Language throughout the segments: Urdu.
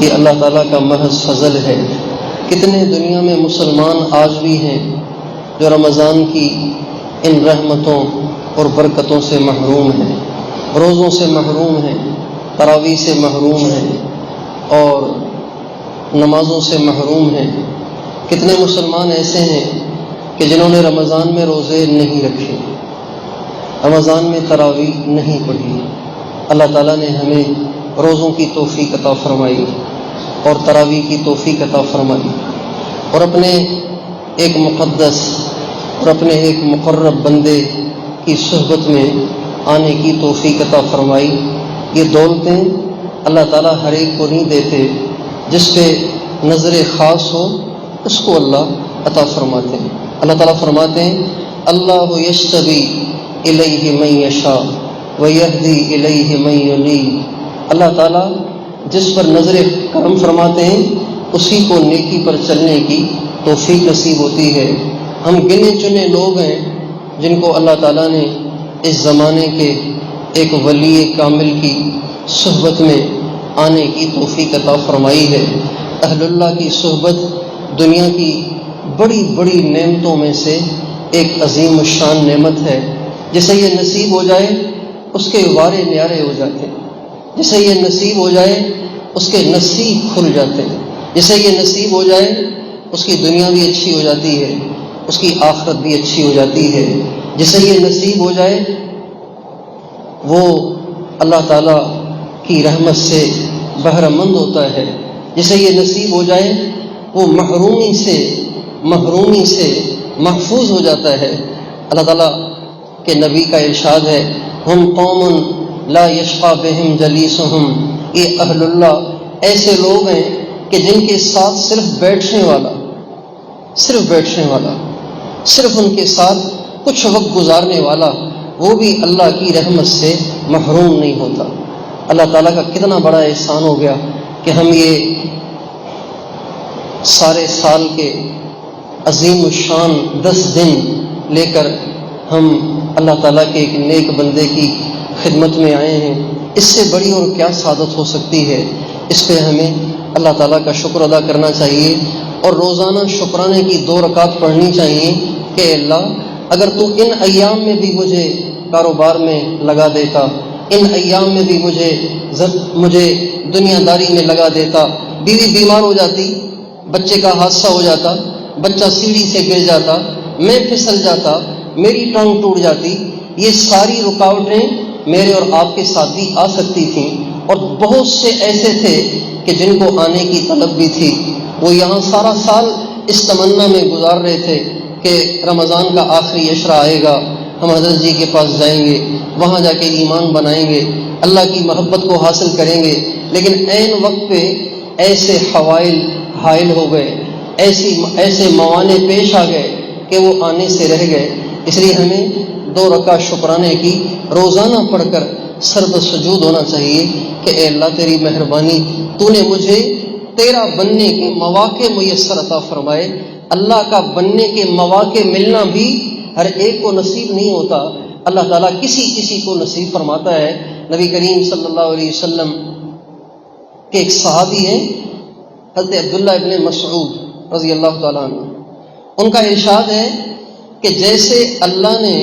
یہ اللہ تعالیٰ کا محض فضل ہے۔ کتنے دنیا میں مسلمان آج بھی ہیں جو رمضان کی ان رحمتوں اور برکتوں سے محروم ہیں، روزوں سے محروم ہیں، تراویح سے محروم ہیں اور نمازوں سے محروم ہیں۔ کتنے مسلمان ایسے ہیں کہ جنہوں نے رمضان میں روزے نہیں رکھے، رمضان میں تراویح نہیں پڑھی۔ اللہ تعالیٰ نے ہمیں روزوں کی توفیق عطا فرمائی اور تراویح کی توفیق عطا فرمائی، اور اپنے ایک مقدس اور اپنے ایک مقرب بندے کی صحبت میں آنے کی توفیق عطا فرمائی۔ یہ دولتیں اللہ تعالیٰ ہر ایک کو نہیں دیتے، جس پہ نظر خاص ہو اس کو اللہ عطا فرماتے ہیں۔ اللہ تعالیٰ فرماتے ہیں اللہ یجتبی الیہ من یشاء ویہدی الیہ من ینیب۔ اللہ تعالیٰ جس پر نظر کرم فرماتے ہیں اسی کو نیکی پر چلنے کی توفیق نصیب ہوتی ہے۔ ہم گنے چنے لوگ ہیں جن کو اللہ تعالیٰ نے اس زمانے کے ایک ولی کامل کی صحبت میں آنے کی توفیق عطا فرمائی ہے۔ اہل اللہ کی صحبت دنیا کی بڑی بڑی نعمتوں میں سے ایک عظیم الشان نعمت ہے۔ جسے یہ نصیب ہو جائے اس کے وارے نیارے ہو جاتے ہیں، جسے یہ نصیب ہو جائے اس کے نصیب کھل جاتے ہیں، جسے یہ نصیب ہو جائے اس کی دنیا بھی اچھی ہو جاتی ہے، اس کی آخرت بھی اچھی ہو جاتی ہے۔ جسے یہ نصیب ہو جائے وہ اللہ تعالیٰ کی رحمت سے بہرہ مند ہوتا ہے۔ جسے یہ نصیب ہو جائے وہ محرومی سے محفوظ ہو جاتا ہے۔ اللہ تعالیٰ کے نبی کا ارشاد ہے ہم قوم لا یشقی بہم جلیسہم، یہ اہل اللہ ایسے لوگ ہیں کہ جن کے ساتھ صرف بیٹھنے والا صرف ان کے ساتھ کچھ وقت گزارنے والا وہ بھی اللہ کی رحمت سے محروم نہیں ہوتا۔ اللہ تعالیٰ کا کتنا بڑا احسان ہو گیا کہ ہم یہ سارے سال کے عظیم الشان 10 دن لے کر ہم اللہ تعالیٰ کے ایک نیک بندے کی خدمت میں آئے ہیں۔ اس سے بڑی اور کیا سعادت ہو سکتی ہے؟ اس پہ ہمیں اللہ تعالیٰ کا شکر ادا کرنا چاہیے اور روزانہ شکرانے کی 2 رکعت پڑھنی چاہیے کہ اللہ اگر تو ان ایام میں بھی مجھے کاروبار میں لگا دیتا، ان ایام میں بھی مجھے دنیا داری میں لگا دیتا، بیوی بیمار ہو جاتی، بچے کا حادثہ ہو جاتا، بچہ سیڑھی سے گر جاتا، میں پھسل جاتا، میری ٹانگ ٹوٹ جاتی، یہ ساری رکاوٹیں میرے اور آپ کے ساتھ بھی آ سکتی تھیں۔ اور بہت سے ایسے تھے کہ جن کو آنے کی طلب بھی تھی، وہ یہاں سارا سال اس تمنا میں گزار رہے تھے کہ رمضان کا آخری عشرہ آئے گا، ہم حضرت جی کے پاس جائیں گے، وہاں جا کے ایمان بنائیں گے، اللہ کی محبت کو حاصل کریں گے۔ لیکن عین وقت پہ ایسے حوائل حائل ہو گئے، ایسے موانع پیش آ گئے کہ وہ آنے سے رہ گئے۔ اس لیے ہمیں 2 رکعت شکرانے کی روزانہ پڑھ کر سرد سجود ہونا چاہیے کہ اے اللہ تیری مہربانی، تو نے مجھے تیرا بننے کے مواقع میسر عطا فرمائے۔ اللہ کا بننے کے مواقع ملنا بھی ہر ایک کو نصیب نہیں ہوتا، اللہ تعالیٰ کسی کو نصیب فرماتا ہے۔ نبی کریم صلی اللہ علیہ وسلم کے ایک صحابی ہیں حضرت عبداللہ ابن مسعود رضی اللہ تعالیٰ عنہ، ان کا ارشاد ہے کہ جیسے اللہ نے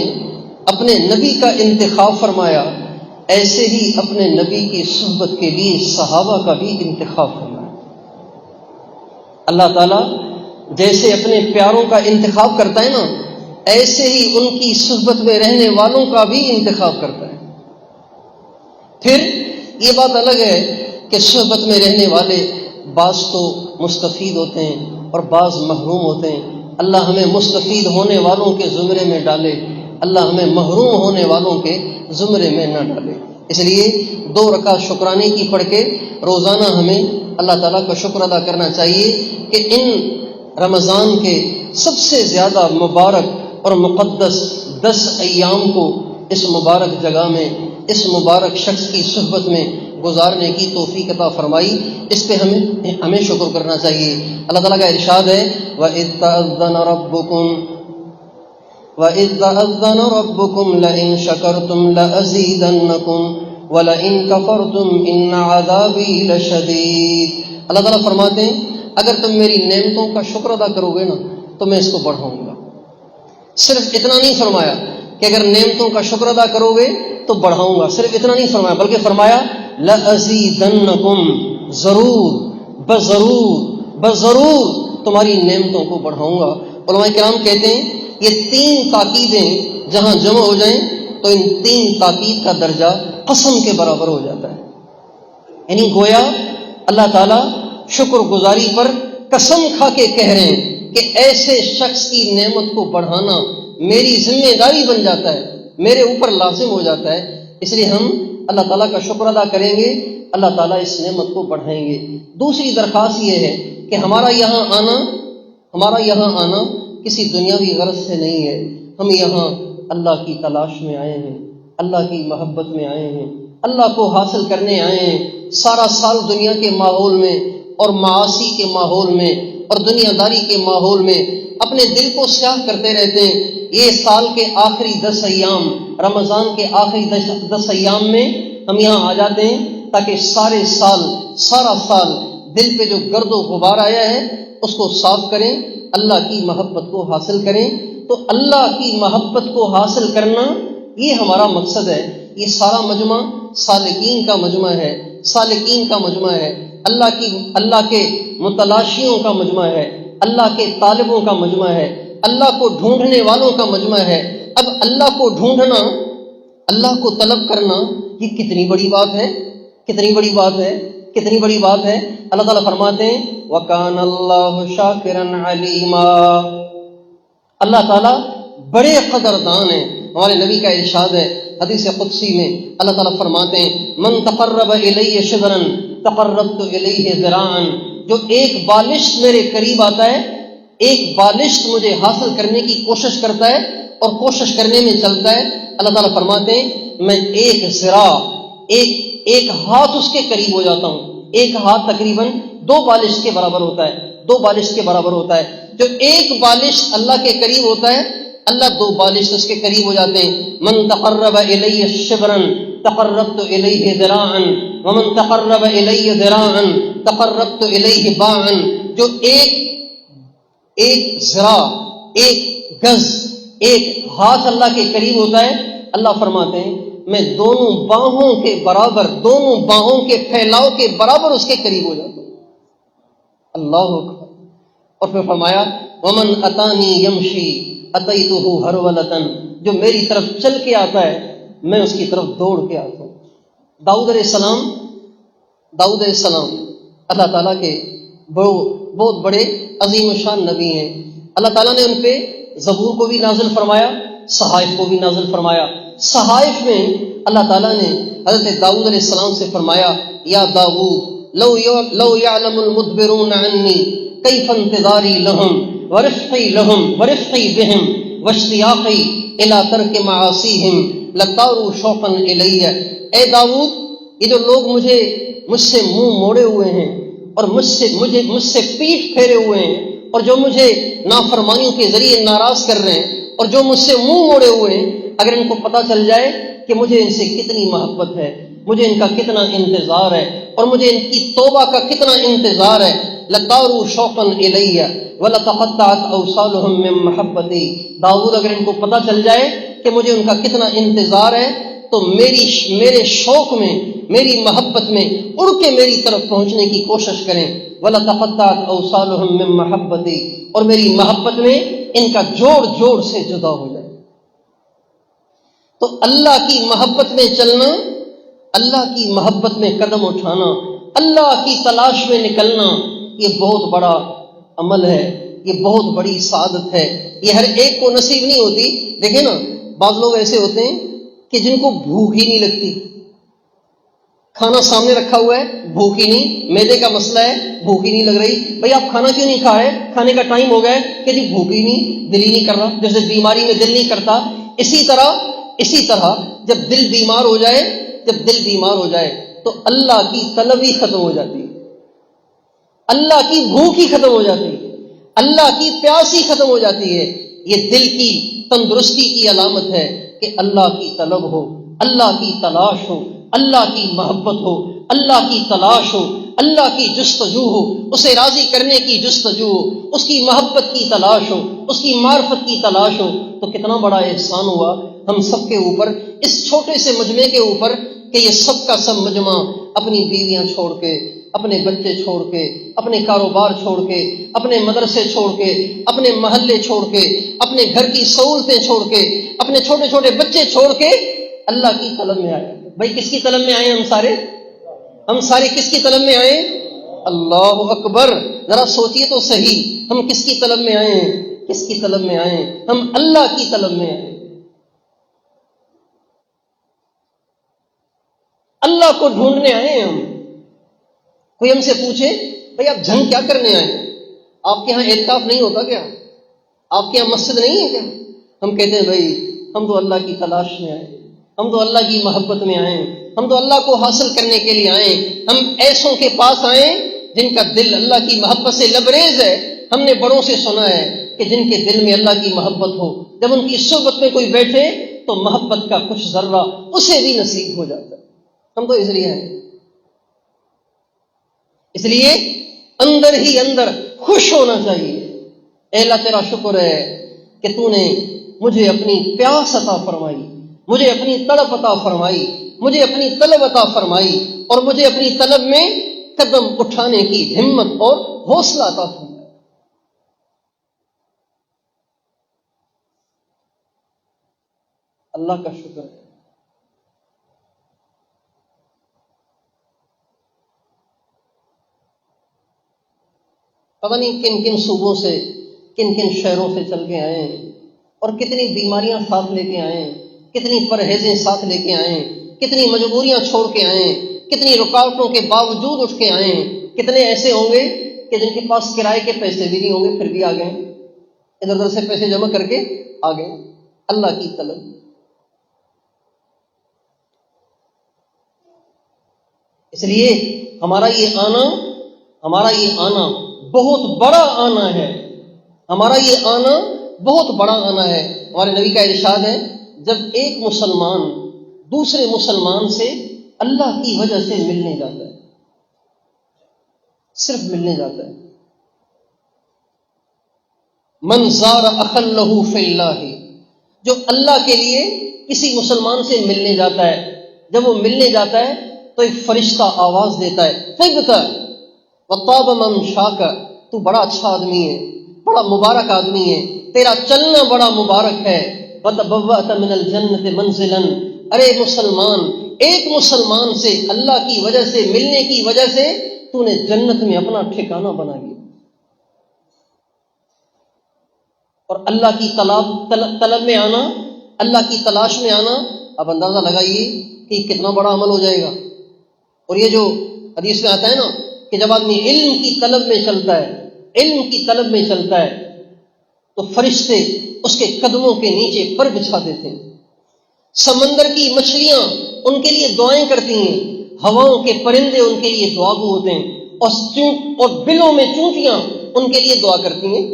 اپنے نبی کا انتخاب فرمایا ایسے ہی اپنے نبی کی صحبت کے لیے صحابہ کا بھی انتخاب فرمایا۔ اللہ تعالیٰ جیسے اپنے پیاروں کا انتخاب کرتا ہے نا، ایسے ہی ان کی صحبت میں رہنے والوں کا بھی انتخاب کرتا ہے۔ پھر یہ بات الگ ہے کہ صحبت میں رہنے والے بعض تو مستفید ہوتے ہیں اور بعض محروم ہوتے ہیں۔ اللہ ہمیں مستفید ہونے والوں کے زمرے میں ڈالے، اللہ ہمیں محروم ہونے والوں کے زمرے میں نہ ڈالے۔ اس لیے 2 رکعت شکرانے کی پڑھ کے روزانہ ہمیں اللہ تعالیٰ کا شکر ادا کرنا چاہیے کہ ان رمضان کے سب سے زیادہ مبارک اور مقدس 10 ایام کو اس مبارک جگہ میں، اس مبارک شخص کی صحبت میں گزارنے کی توفیق عطا فرمائی۔ اس پہ ہمیں شکر کرنا چاہیے۔ اللہ تعالیٰ کا ارشاد ہے وَإِذْ تَأَذَّنَ رَبُّكُمْ لَئِن شَكَرْتُمْ لَأَزِيدَنَّكُمْ وَلَئِن كَفَرْتُمْ إِنَّ عَذَابِي لَشَدِيدٌ۔ اللہ تعالیٰ فرماتے ہیں اگر تم میری نعمتوں کا شکر ادا کرو گے نا تو میں اس کو بڑھاؤں گا۔ صرف اتنا نہیں فرمایا کہ اگر نعمتوں کا شکر ادا کرو گے تو بڑھاؤں گا، صرف اتنا نہیں فرمایا، بلکہ فرمایا لَأَزِيدَنَّكُمْ، ضرور تمہاری نعمتوں کو بڑھاؤں گا۔ علماء کرام کہتے ہیں یہ 3 تاکیدیں جہاں جمع ہو جائیں تو ان 3 تاکید کا درجہ قسم کے برابر ہو جاتا ہے، یعنی گویا اللہ تعالیٰ شکر گزاری پر قسم کھا کے کہہ رہے ہیں کہ ایسے شخص کی نعمت کو بڑھانا میری ذمہ داری بن جاتا ہے، میرے اوپر لازم ہو جاتا ہے، اس لیے ہم اللہ تعالیٰ کا شکر ادا کریں گے، اللہ تعالیٰ اس نعمت کو بڑھائیں گے۔ دوسری درخواست یہ ہے کہ ہمارا یہاں آنا کسی دنیاوی غرض سے نہیں ہے، ہم یہاں اللہ کی تلاش میں آئے ہیں، اللہ کی محبت میں آئے ہیں، اللہ کو حاصل کرنے آئے ہیں۔ سارا سال دنیا کے ماحول میں اور معاصی کے ماحول میں اور دنیا داری کے ماحول میں اپنے دل کو سیاہ کرتے رہتے ہیں، یہ سال کے آخری 10 ایام، رمضان کے آخری 10 ایام میں ہم یہاں آ جاتے ہیں تاکہ سارا سال دل پہ جو گرد و غبار آیا ہے اس کو صاف کریں، اللہ کی محبت کو حاصل کریں۔ تو اللہ کی محبت کو حاصل کرنا یہ ہمارا مقصد ہے۔ یہ سارا مجمع سالکین کا مجمع ہے، اللہ کے متلاشیوں کا مجمع ہے، اللہ کے طالبوں کا مجمع ہے، اللہ کو ڈھونڈنے والوں کا مجمع ہے۔ اب اللہ کو ڈھونڈنا، اللہ کو طلب کرنا، یہ کتنی بڑی بات ہے، کتنی بڑی بات ہے۔ اللہ تعالیٰ فرماتے ہیں وَكَانَ اللَّهُ شَاكِرًا عَلِيمًا، اللہ تعالیٰ بڑے قدردان ہیں۔ ہمارے نبی کا ارشاد ہے حدیث قدسی میں، اللہ تعالیٰ فرماتے ہیں من تقرب الی شبرا تقربت الیہ ذراعا، جو ایک بالشت میرے قریب آتا ہے، ایک بالشت مجھے حاصل کرنے کی کوشش کرتا ہے اور کوشش کرنے میں چلتا ہے، اللہ تعالیٰ فرماتے ہیں میں ایک ذراع، ایک ہاتھ اس کے قریب ہو جاتا ہوں۔ ایک ہاتھ تقریباً 2 بالشت کے برابر ہوتا ہے۔ جو ایک بالشت اللہ کے قریب ہوتا ہے، اللہ 2 بالشت اس کے قریب ہو جاتے ہیں۔ من تقرب الی شبرا تقربت الیہ ذراعا ومن تقرب الی ذراعا تقربت الیہ باعا، جو ایک ذراع، ایک گز، ایک ہاتھ اللہ کے قریب ہوتا ہے، اللہ فرماتے ہیں میں دونوں باہوں کے پھیلاؤ کے برابر اس کے قریب ہو جاتا ہوں۔ اللہ اکبر۔ اور پھر فرمایا ومن اتانی یمشی اتیتہ ہرولۃ، جو میری طرف چل کے آتا ہے میں اس کی طرف دوڑ کے آتا ہوں۔ داؤد علیہ السلام اللہ تعالیٰ کے بہت بڑے عظیم الشان نبی ہیں۔ اللہ تعالیٰ نے ان پہ زبور کو بھی نازل فرمایا، صحائف کو بھی نازل فرمایا۔ صحائف میں اللہ تعالیٰ نے حضرت داؤد علیہ السلام سے فرمایا یا داؤد لو یعلم المدبرون عنی کیف انتظاری لہم ورفقی بہم واشتیاقی الی ترک معاصیہم لطاروا شوقا الی۔ اے داؤد، یہ جو لوگ مجھ سے منہ موڑے ہوئے ہیں اور مجھ سے پیٹھ پھیرے ہوئے ہیں اور جو مجھے نافرمانیوں کے ذریعے ناراض کر رہے ہیں اور جو مجھ سے منہ موڑے ہوئے ہیں، اگر ان کو پتہ چل جائے کہ مجھے ان سے کتنی محبت ہے، مجھے ان کا کتنا انتظار ہے اور مجھے ان کی توبہ کا کتنا انتظار ہے، لطاروا شوقا الی ولتقطعت اوصالهم من محبتی۔ داؤد، اگر ان کو پتہ چل جائے کہ مجھے ان کا کتنا انتظار ہے تو میرے شوق میں، میری محبت میں اڑ کے میری طرف پہنچنے کی کوشش کریں۔ وَلَتَقَطَّعَتْ أَوْصَالُهُم مِّن مَّحَبَّتِي، اور میری محبت میں ان کا جوڑ سے جدا ہو جائے۔ تو اللہ کی محبت میں چلنا، اللہ کی محبت میں قدم اٹھانا، اللہ کی تلاش میں نکلنا، یہ بہت بڑا عمل ہے، یہ بہت بڑی سعادت ہے۔ یہ ہر ایک کو نصیب نہیں ہوتی۔ دیکھیں نا، بعض لوگ ایسے ہوتے ہیں کہ جن کو بھوک ہی نہیں لگتی، کھانا سامنے رکھا ہوا ہے، بھوک ہی نہیں، معدے کا مسئلہ ہے، بھوک ہی نہیں لگ رہی، بھئی آپ کھانا کیوں نہیں کھا رہے؟ کھانے کا ٹائم ہو گیا ہے کہ جی بھوک ہی نہیں، دل ہی نہیں کر رہا، جیسے بیماری میں دل نہیں کرتا۔ اسی طرح جب دل بیمار ہو جائے تو اللہ کی طلب ہی ختم ہو جاتی ہے، اللہ کی بھوک ہی ختم ہو جاتی ہے، اللہ کی پیاس ہی ختم ہو جاتی ہے۔ یہ دل کی تندرستی کی علامت ہے کہ اللہ کی طلب ہو، اللہ کی تلاش ہو، اللہ کی محبت ہو، اللہ کی تلاش ہو، اللہ کی جستجو ہو، اسے راضی کرنے کی جستجو ہو، اس کی محبت کی تلاش ہو، اس کی معرفت کی تلاش ہو، تو کتنا بڑا احسان ہوا ہم سب کے اوپر، اس چھوٹے سے مجمع کے اوپر، کہ یہ سب کا سب مجمع اپنی بیویاں چھوڑ کے، اپنے بچے چھوڑ کے، اپنے کاروبار چھوڑ کے، اپنے مدرسے چھوڑ کے، اپنے محلے چھوڑ کے، اپنے گھر کی سہولتیں چھوڑ کے، اپنے چھوٹے چھوٹے بچے چھوڑ کے اللہ کی طلب میں آئے۔ بھائی کس کی طلب میں آئے ہم سارے کس کی طلب میں آئے؟ اللہ اکبر! ذرا سوچئے تو صحیح، ہم کس کی طلب میں آئے ہیں؟ کس کی طلب میں آئے ہیں؟ ہم اللہ کی طلب میں آئے، اللہ کو ڈھونڈنے آئے ہیں ہم۔ کوئی ہم سے پوچھے بھئی آپ جنگ کیا کرنے آئے؟ آپ کے ہاں اعتکاف نہیں ہوتا کیا؟ آپ کے یہاں مسجد نہیں ہے کیا؟ ہم کہتے ہیں بھائی ہم تو اللہ کی تلاش میں آئے، ہم تو اللہ کی محبت میں آئے، ہم تو اللہ کو حاصل کرنے کے لیے آئے، ہم ایسوں کے پاس آئے جن کا دل اللہ کی محبت سے لبریز ہے۔ ہم نے بڑوں سے سنا ہے کہ جن کے دل میں اللہ کی محبت ہو، جب ان کی صحبت میں کوئی بیٹھے تو محبت کا کچھ ذرہ اسے بھی نصیب ہو جاتا ہے۔ ہم تو اس لیے ہیں، اس لیے اندر ہی اندر خوش ہونا چاہیے۔ اے اللہ تیرا شکر ہے کہ تو نے مجھے اپنی پیاس عطا فرمائی، مجھے اپنی طلب عطا فرمائی، مجھے اپنی طلب عطا فرمائی، اور مجھے اپنی طلب میں قدم اٹھانے کی ہمت اور حوصلہ عطا فرمائی۔ اللہ کا شکر ہے۔ پتہ نہیں کن کن صوبوں سے، کن کن شہروں سے چل کے آئے ہیں، اور کتنی بیماریاں ساتھ لے کے آئے ہیں، کتنی پرہیزیں ساتھ لے کے آئے ہیں، کتنی مجبوریاں چھوڑ کے آئے ہیں، کتنی رکاوٹوں کے باوجود اٹھ کے آئے ہیں۔ کتنے ایسے ہوں گے کہ جن کے پاس کرائے کے پیسے بھی نہیں ہوں گے، پھر بھی آ گئے، ادھر ادھر سے پیسے جمع کر کے آ گئے، اللہ کی طلب۔ اس لیے ہمارا یہ آنا بہت بڑا آنا ہے، ہمارا یہ آنا بہت بڑا آنا ہے۔ ہمارے نبی کا ارشاد ہے جب ایک مسلمان دوسرے مسلمان سے اللہ کی وجہ سے ملنے جاتا ہے، صرف ملنے جاتا ہے، من زار اخا لہ فی اللہ، جو اللہ کے لیے کسی مسلمان سے ملنے جاتا ہے، جب وہ ملنے جاتا ہے تو ایک فرشتہ آواز دیتا ہے، طبت وطاب ممشاک، تو بڑا اچھا آدمی ہے، بڑا مبارک آدمی ہے، تیرا چلنا بڑا مبارک ہے، وتبوأت من الجنۃ منزلا، ارے مسلمان، ایک مسلمان سے اللہ کی وجہ سے ملنے کی وجہ سے تو نے جنت میں اپنا ٹھکانہ بنا لیا۔ اور اللہ کی طلب میں آنا، اللہ کی تلاش میں آنا، اب اندازہ لگائیے کہ یہ کتنا بڑا عمل ہو جائے گا۔ اور یہ جو حدیث میں آتا ہے نا کہ جب آدمی علم کی طلب میں چلتا ہے، علم کی طلب میں چلتا ہے تو فرشتے اس کے قدموں کے نیچے پر بچھا دیتے ہیں، سمندر کی مچھلیاں ان کے لیے دعائیں کرتی ہیں، ہواؤں کے پرندے ان کے لیے دعا گو ہوتے ہیں، اور بلوں میں چونٹیاں ان کے لیے دعا کرتی ہیں۔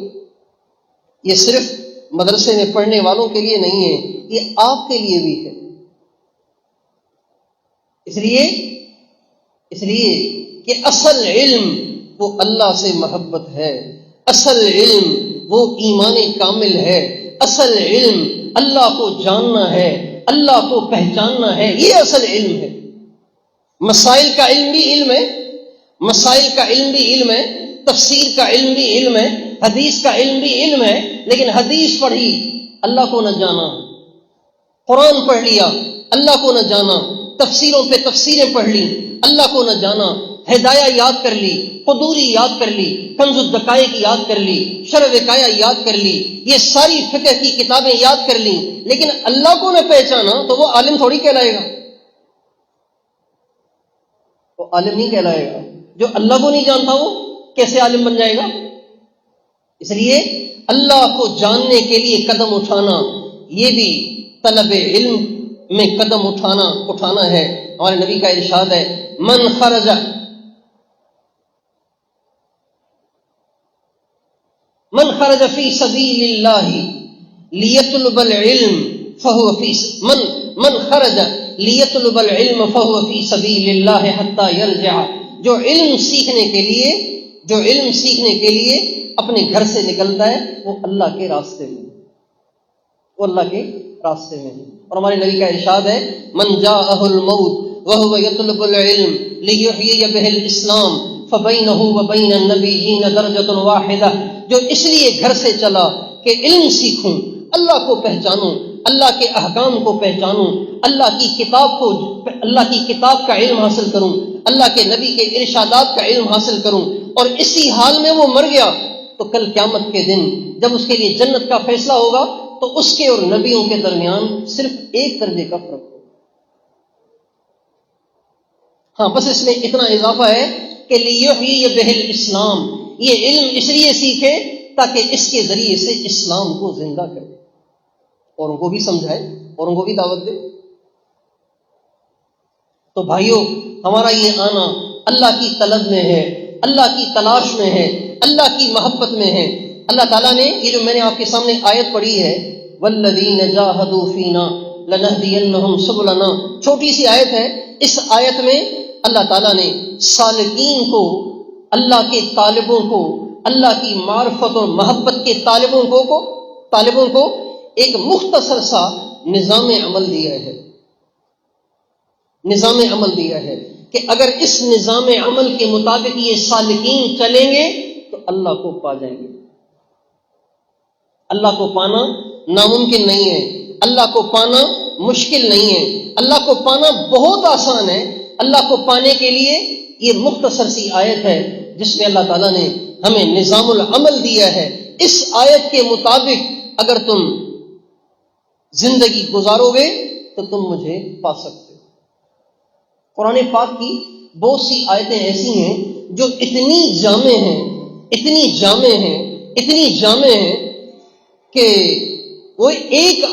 یہ صرف مدرسے میں پڑھنے والوں کے لیے نہیں ہے، یہ آپ کے لیے بھی ہے۔ اس لیے کہ اصل علم وہ اللہ سے محبت ہے، اصل علم وہ ایمان کامل ہے، اصل علم اللہ کو جاننا ہے، اللہ کو پہچاننا ہے، یہ اصل علم ہے۔ مسائل کا علم بھی علم ہے، مسائل کا علم بھی علم ہے، تفسیر کا علم بھی علم ہے، حدیث کا علم بھی علم ہے، لیکن حدیث پڑھی اللہ کو نہ جانا، قرآن پڑھ لیا اللہ کو نہ جانا، تفسیروں پہ تفسیریں پڑھ لی اللہ کو نہ جانا، ہدایہ یاد کر لی، قدوری یاد کر لی، کنز الدقائق یاد کر لی، شرح وقایہ یاد کر لی، یہ ساری فقہ کی کتابیں یاد کر لی، لیکن اللہ کو نہ پہچانا تو وہ عالم تھوڑی کہلائے گا، وہ عالم نہیں کہلائے گا۔ جو اللہ کو نہیں جانتا وہ کیسے عالم بن جائے گا؟ اس لیے اللہ کو جاننے کے لیے قدم اٹھانا، یہ بھی طلب علم میں قدم اٹھانا ہے۔ ہمارے نبی کا ارشاد ہے من خرج فی سبیل اللہ لیطلب العلم فهو فی من خرج لیطلب العلم فهو فی سبیل اللہ حتی یرجع، جو علم سیکھنے کے لیے اپنے گھر سے نکلتا ہے وہ اللہ کے راستے میں، اور ہمارے نبی کا ارشاد ہے من جاءہ الموت وهو يطلب العلم ليحيي به الاسلام فبينه وبين النبيين درجة واحدة، جو اس لیے گھر سے چلا کہ علم سیکھوں، اللہ کو پہچانوں، اللہ کے احکام کو پہچانوں، اللہ کی کتاب کا علم حاصل کروں، اللہ کے نبی کے ارشادات کا علم حاصل کروں، اور اسی حال میں وہ مر گیا تو کل قیامت کے دن جب اس کے لیے جنت کا فیصلہ ہوگا تو اس کے اور نبیوں کے درمیان صرف ایک درجے کا فرق ہوگا۔ ہاں بس اس میں اتنا اضافہ ہے کہ لیحیی بہ الاسلام، یہ علم اس لیے سیکھے تاکہ اس کے ذریعے سے اسلام کو زندہ کرے، اور ان کو بھی سمجھائے اور ان کو بھی دعوت دے۔ تو بھائیوں، ہمارا یہ آنا اللہ کی طلب میں ہے، اللہ کی تلاش میں ہے، اللہ کی محبت میں ہے۔ اللہ تعالیٰ نے یہ جو میں نے آپ کے سامنے آیت پڑھی ہے والذین جاہدوا فینا لنہدینہم سبلنا، چھوٹی سی آیت ہے، اس آیت میں اللہ تعالیٰ نے سالکین کو، اللہ کے طالبوں کو، اللہ کی معرفت اور محبت کے طالبوں کو ایک مختصر سا نظام عمل دیا ہے کہ اگر اس نظام عمل کے مطابق یہ سالکین چلیں گے تو اللہ کو پا جائیں گے۔ اللہ کو پانا ناممکن نہیں ہے، اللہ کو پانا مشکل نہیں ہے، اللہ کو پانا بہت آسان ہے۔ اللہ کو پانے کے لیے یہ مختصر سی آیت ہے جس میں اللہ تعالیٰ نے ہمیں نظام العمل دیا ہے۔ اس آیت کے مطابق اگر تم زندگی گزارو گے تو تم مجھے پا سکتے ہو۔ قرآن پاک کی بہت سی آیتیں ایسی ہیں جو اتنی جامع ہیں کہ وہ ایک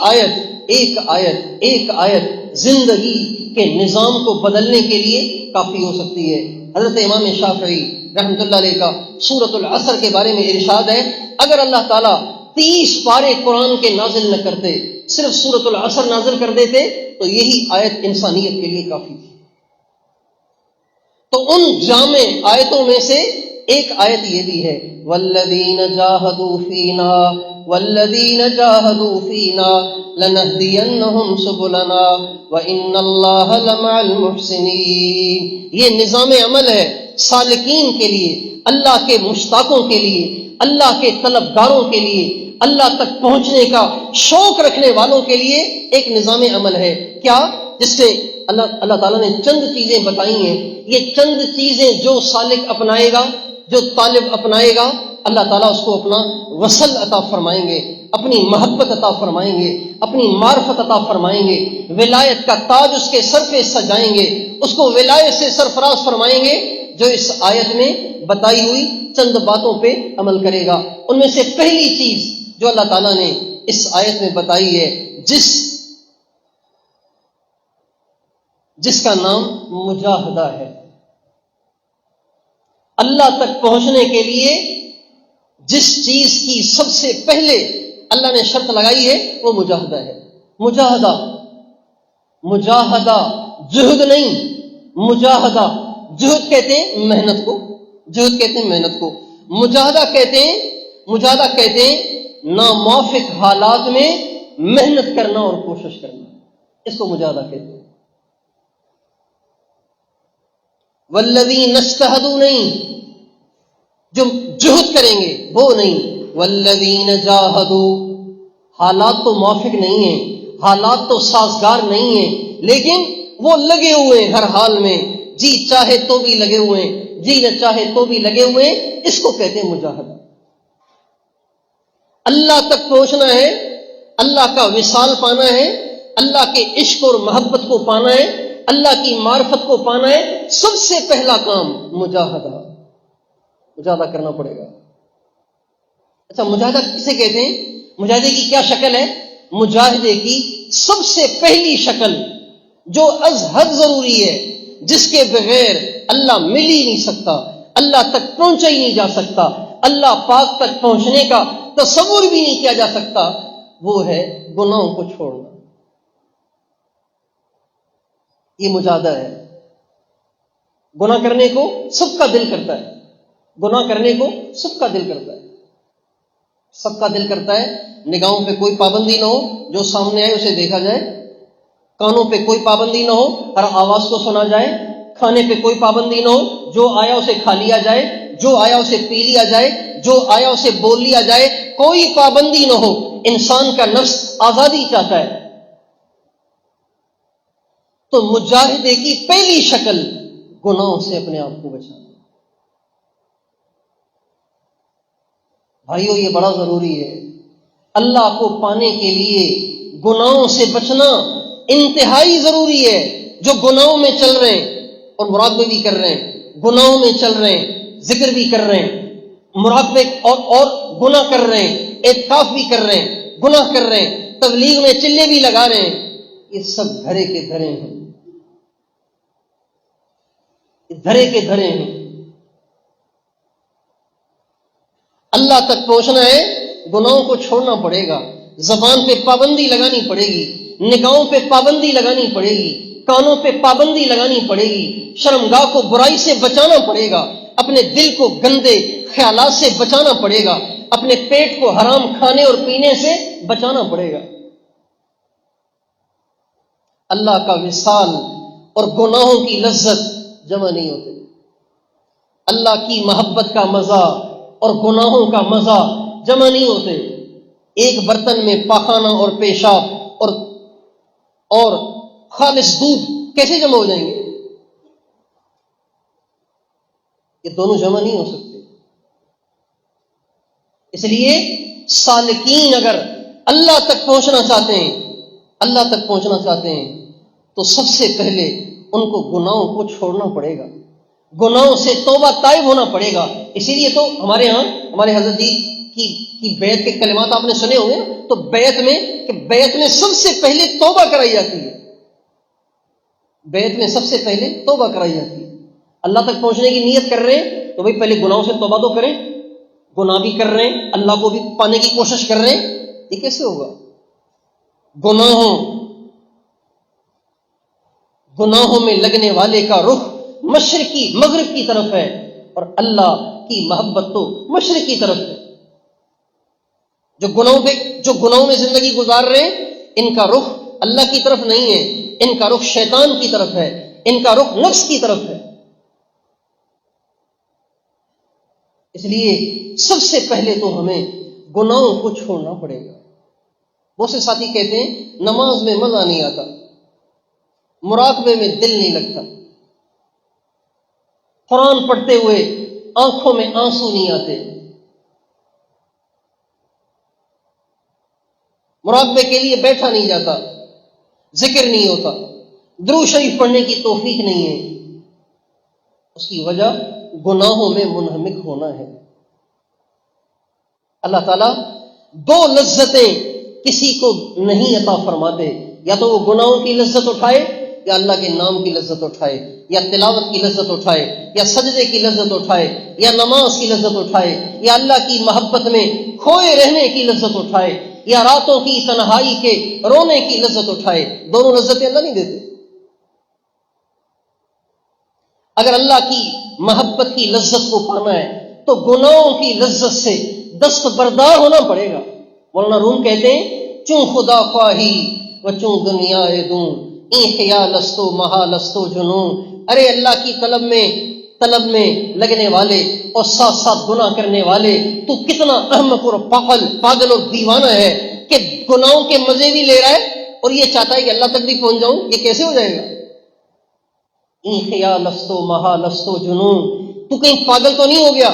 آیت زندگی کے نظام کو بدلنے کے لیے کافی ہو سکتی ہے۔ حضرت امام شافعی رحمۃ اللہ علیہ کا سورۃ العصر کے بارے میں ارشاد ہے، اگر اللہ تعالیٰ 30 پارے قرآن کے نازل نہ کرتے، صرف سورۃ العصر نازل کر دیتے تو یہی آیت انسانیت کے لیے کافی تھی۔ تو ان جامع آیتوں میں سے ایک آیت یہ بھی ہے والذین جاہدوا فینا لنہدینہم سبلنا وان اللہ لمع المحسنین۔ یہ نظام عمل ہے سالکین کے لیے، اللہ کے مشتاقوں کے لیے، اللہ کے طلبگاروں کے لیے، اللہ تک پہنچنے کا شوق رکھنے والوں کے لیے ایک نظام عمل ہے۔ کیا؟ جس سے اللہ تعالیٰ نے چند چیزیں بتائی ہیں، یہ چند چیزیں جو سالک اپنائے گا، جو طالب اپنائے گا، اللہ تعالیٰ اس کو اپنا وصل عطا فرمائیں گے، اپنی محبت عطا فرمائیں گے، اپنی معرفت عطا فرمائیں گے، ولایت کا تاج اس کے سر پہ سجائیں گے، اس کو ولایت سے سرفراز فرمائیں گے جو اس آیت میں بتائی ہوئی چند باتوں پہ عمل کرے گا۔ ان میں سے پہلی چیز جو اللہ تعالیٰ نے اس آیت میں بتائی ہے، جس کا نام مجاہدہ ہے۔ اللہ تک پہنچنے کے لیے جس چیز کی سب سے پہلے اللہ نے شرط لگائی ہے وہ مجاہدہ ہے۔ مجاہدہ جہد نہیں، مجاہدہ جہد کہتے ہیں محنت کو، مجاہدہ کہتے ہیں ناموافق حالات میں محنت کرنا اور کوشش کرنا، اس کو مجاہدہ کہتے ہیں۔ والذین اجتہدوا نہیں، جو جہد کریں گے وہ نہیں، والذین جاہدوا، حالات تو موافق نہیں ہیں، حالات تو سازگار نہیں ہیں، لیکن وہ لگے ہوئے ہیں ہر حال میں، جی چاہے تو بھی لگے ہوئے ہیں، جی نہ چاہے تو بھی لگے ہوئے ہیں، اس کو کہتے ہیں مجاہدہ۔ اللہ تک پہنچنا ہے، اللہ کا وصال پانا ہے، اللہ کے عشق اور محبت کو پانا ہے، اللہ کی معرفت کو پانا ہے، سب سے پہلا کام مجاہدہ کرنا پڑے گا۔ اچھا، مجاہدہ کسے کہتے ہیں؟ مجاہدے کی کیا شکل ہے؟ مجاہدے کی سب سے پہلی شکل جو از حد ضروری ہے، جس کے بغیر اللہ مل ہی نہیں سکتا، اللہ تک پہنچا ہی نہیں جا سکتا، اللہ پاک تک پہنچنے کا تصور بھی نہیں کیا جا سکتا، وہ ہے گناہوں کو چھوڑنا۔ یہ مجاہدہ ہے. گناہ کرنے کو سب کا دل کرتا ہے، گناہ کرنے کو سب کا دل کرتا ہے، سب کا دل کرتا ہے. نگاہوں پہ کوئی پابندی نہ ہو، جو سامنے آئے اسے دیکھا جائے. کانوں پہ کوئی پابندی نہ ہو، ہر آواز کو سنا جائے. کھانے پہ کوئی پابندی نہ ہو، جو آیا اسے کھا لیا جائے، جو آیا اسے پی لیا جائے، جو آیا اسے بول لیا جائے. کوئی پابندی نہ ہو. انسان کا نفس آزادی چاہتا ہے. تو مجاہدے کی پہلی شکل گناہوں سے اپنے آپ کو بچانا. بھائیو یہ بڑا ضروری ہے. اللہ کو پانے کے لیے گناہوں سے بچنا انتہائی ضروری ہے. جو گناہوں میں چل رہے ہیں اور مراقبے بھی کر رہے ہیں، گناہوں میں چل رہے ہیں، ذکر بھی کر رہے ہیں، مراقبے اور گناہ کر رہے ہیں، اعتکاف بھی کر رہے ہیں، گناہ کر رہے ہیں، تبلیغ میں چلے بھی لگا رہے ہیں، یہ سب دھرے کے دھرے ہیں، دھرے کے دھرے ہیں. اللہ تک پہنچنا ہے، گناہوں کو چھوڑنا پڑے گا. زبان پہ پابندی لگانی پڑے گی، نگاہوں پہ پابندی لگانی پڑے گی، کانوں پہ پابندی لگانی پڑے گی، شرمگاہ کو برائی سے بچانا پڑے گا، اپنے دل کو گندے خیالات سے بچانا پڑے گا، اپنے پیٹ کو حرام کھانے اور پینے سے بچانا پڑے گا. اللہ کا وصال اور گناہوں کی لذت جمع نہیں ہوتے. اللہ کی محبت کا مزہ اور گناہوں کا مزہ جمع نہیں ہوتے. ایک برتن میں پاخانہ اور پیشاب اور خالص دودھ کیسے جمع ہو جائیں گے؟ یہ دونوں جمع نہیں ہو سکتے. اس لیے سالکین اگر اللہ تک پہنچنا چاہتے ہیں، اللہ تک پہنچنا چاہتے ہیں تو سب سے پہلے ان کو گناہوں کو چھوڑنا پڑے گا، گناہوں سے توبہ طائب ہونا پڑے گا. اسی لیے تو ہمارے ہاں ہمارے حضرت جی کی بیعت کے کلمات آپ نے سنے ہوں گے. تو بیعت میں سب سے پہلے توبہ کرائی جاتی ہے. بیعت میں سب سے پہلے توبہ کرائی جاتی ہے. اللہ تک پہنچنے کی نیت کر رہے ہیں تو بھائی پہلے گناہوں سے توبہ تو کریں. گناہ بھی کر رہے ہیں، اللہ کو بھی پانے کی کوشش کر رہے ہیں، یہ کیسے ہوگا؟ گناہوں میں لگنے والے کا رخ مشرقی مغرب کی طرف ہے، اور اللہ کی محبت تو مشرق کی طرف ہے. جو گناہوں میں زندگی گزار رہے ہیں، ان کا رخ اللہ کی طرف نہیں ہے، ان کا رخ شیطان کی طرف ہے، ان کا رخ نفس کی طرف ہے. اس لیے سب سے پہلے تو ہمیں گناہوں کو چھوڑنا پڑے گا. بہت سے ساتھی کہتے ہیں نماز میں مزہ نہیں آتا، مراقبے میں دل نہیں لگتا، قرآن پڑھتے ہوئے آنکھوں میں آنسو نہیں آتے، مراقبے کے لیے بیٹھا نہیں جاتا، ذکر نہیں ہوتا، درود شریف پڑھنے کی توفیق نہیں ہے. اس کی وجہ گناہوں میں منہمک ہونا ہے. اللہ تعالیٰ دو لذتیں کسی کو نہیں عطا فرماتے، یا تو وہ گناہوں کی لذت اٹھائے، یا اللہ کے نام کی لذت اٹھائے، یا تلاوت کی لذت اٹھائے، یا سجدے کی لذت اٹھائے، یا نماز کی لذت اٹھائے، یا اللہ کی محبت میں کھوئے رہنے کی لذت اٹھائے، یا راتوں کی تنہائی کے رونے کی لذت اٹھائے. دونوں لذتیں اللہ نہیں دیتے. اگر اللہ کی محبت کی لذت کو پانا ہے تو گناہوں کی لذت سے دستبردار ہونا پڑے گا. مولانا روم کہتے ہیں چوں خدا خواہی و چوں دنیا دوں، این خیالستو محالستو جنون. ارے اللہ کی طلب میں لگنے والے اور ساتھ ساتھ گناہ کرنے والے، تو کتنا احمق اور پاگل اور دیوانہ ہے کہ گناہوں کے مزے بھی لے رہا ہے اور یہ چاہتا ہے کہ اللہ تک بھی پہنچ جاؤں. یہ کیسے ہو جائے گا؟ این خیالستو محالستو جنون. تو کہیں پاگل تو نہیں ہو گیا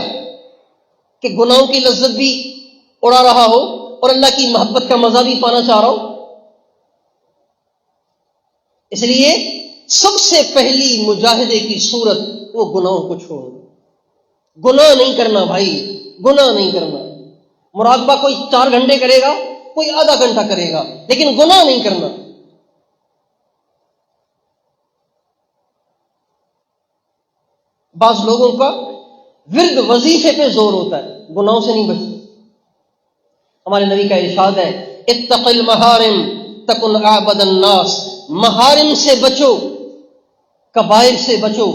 کہ گناہوں کی لذت بھی اڑا رہا ہو اور اللہ کی محبت کا مزہ بھی پانا چاہ رہا ہو؟ اس لیے سب سے پہلی مجاہدے کی صورت وہ گناہوں کو چھوڑنا. گناہ نہیں کرنا بھائی، گناہ نہیں کرنا. مراقبہ کوئی 4 گھنٹے کرے گا، کوئی آدھا گھنٹہ کرے گا، لیکن گناہ نہیں کرنا. بعض لوگوں کا ورد وظیفے پہ زور ہوتا ہے، گناہوں سے نہیں بچتے. ہمارے نبی کا ارشاد ہے اتق المحارم تکن اعبد الناس. محارم سے بچو کبائر سے بچو،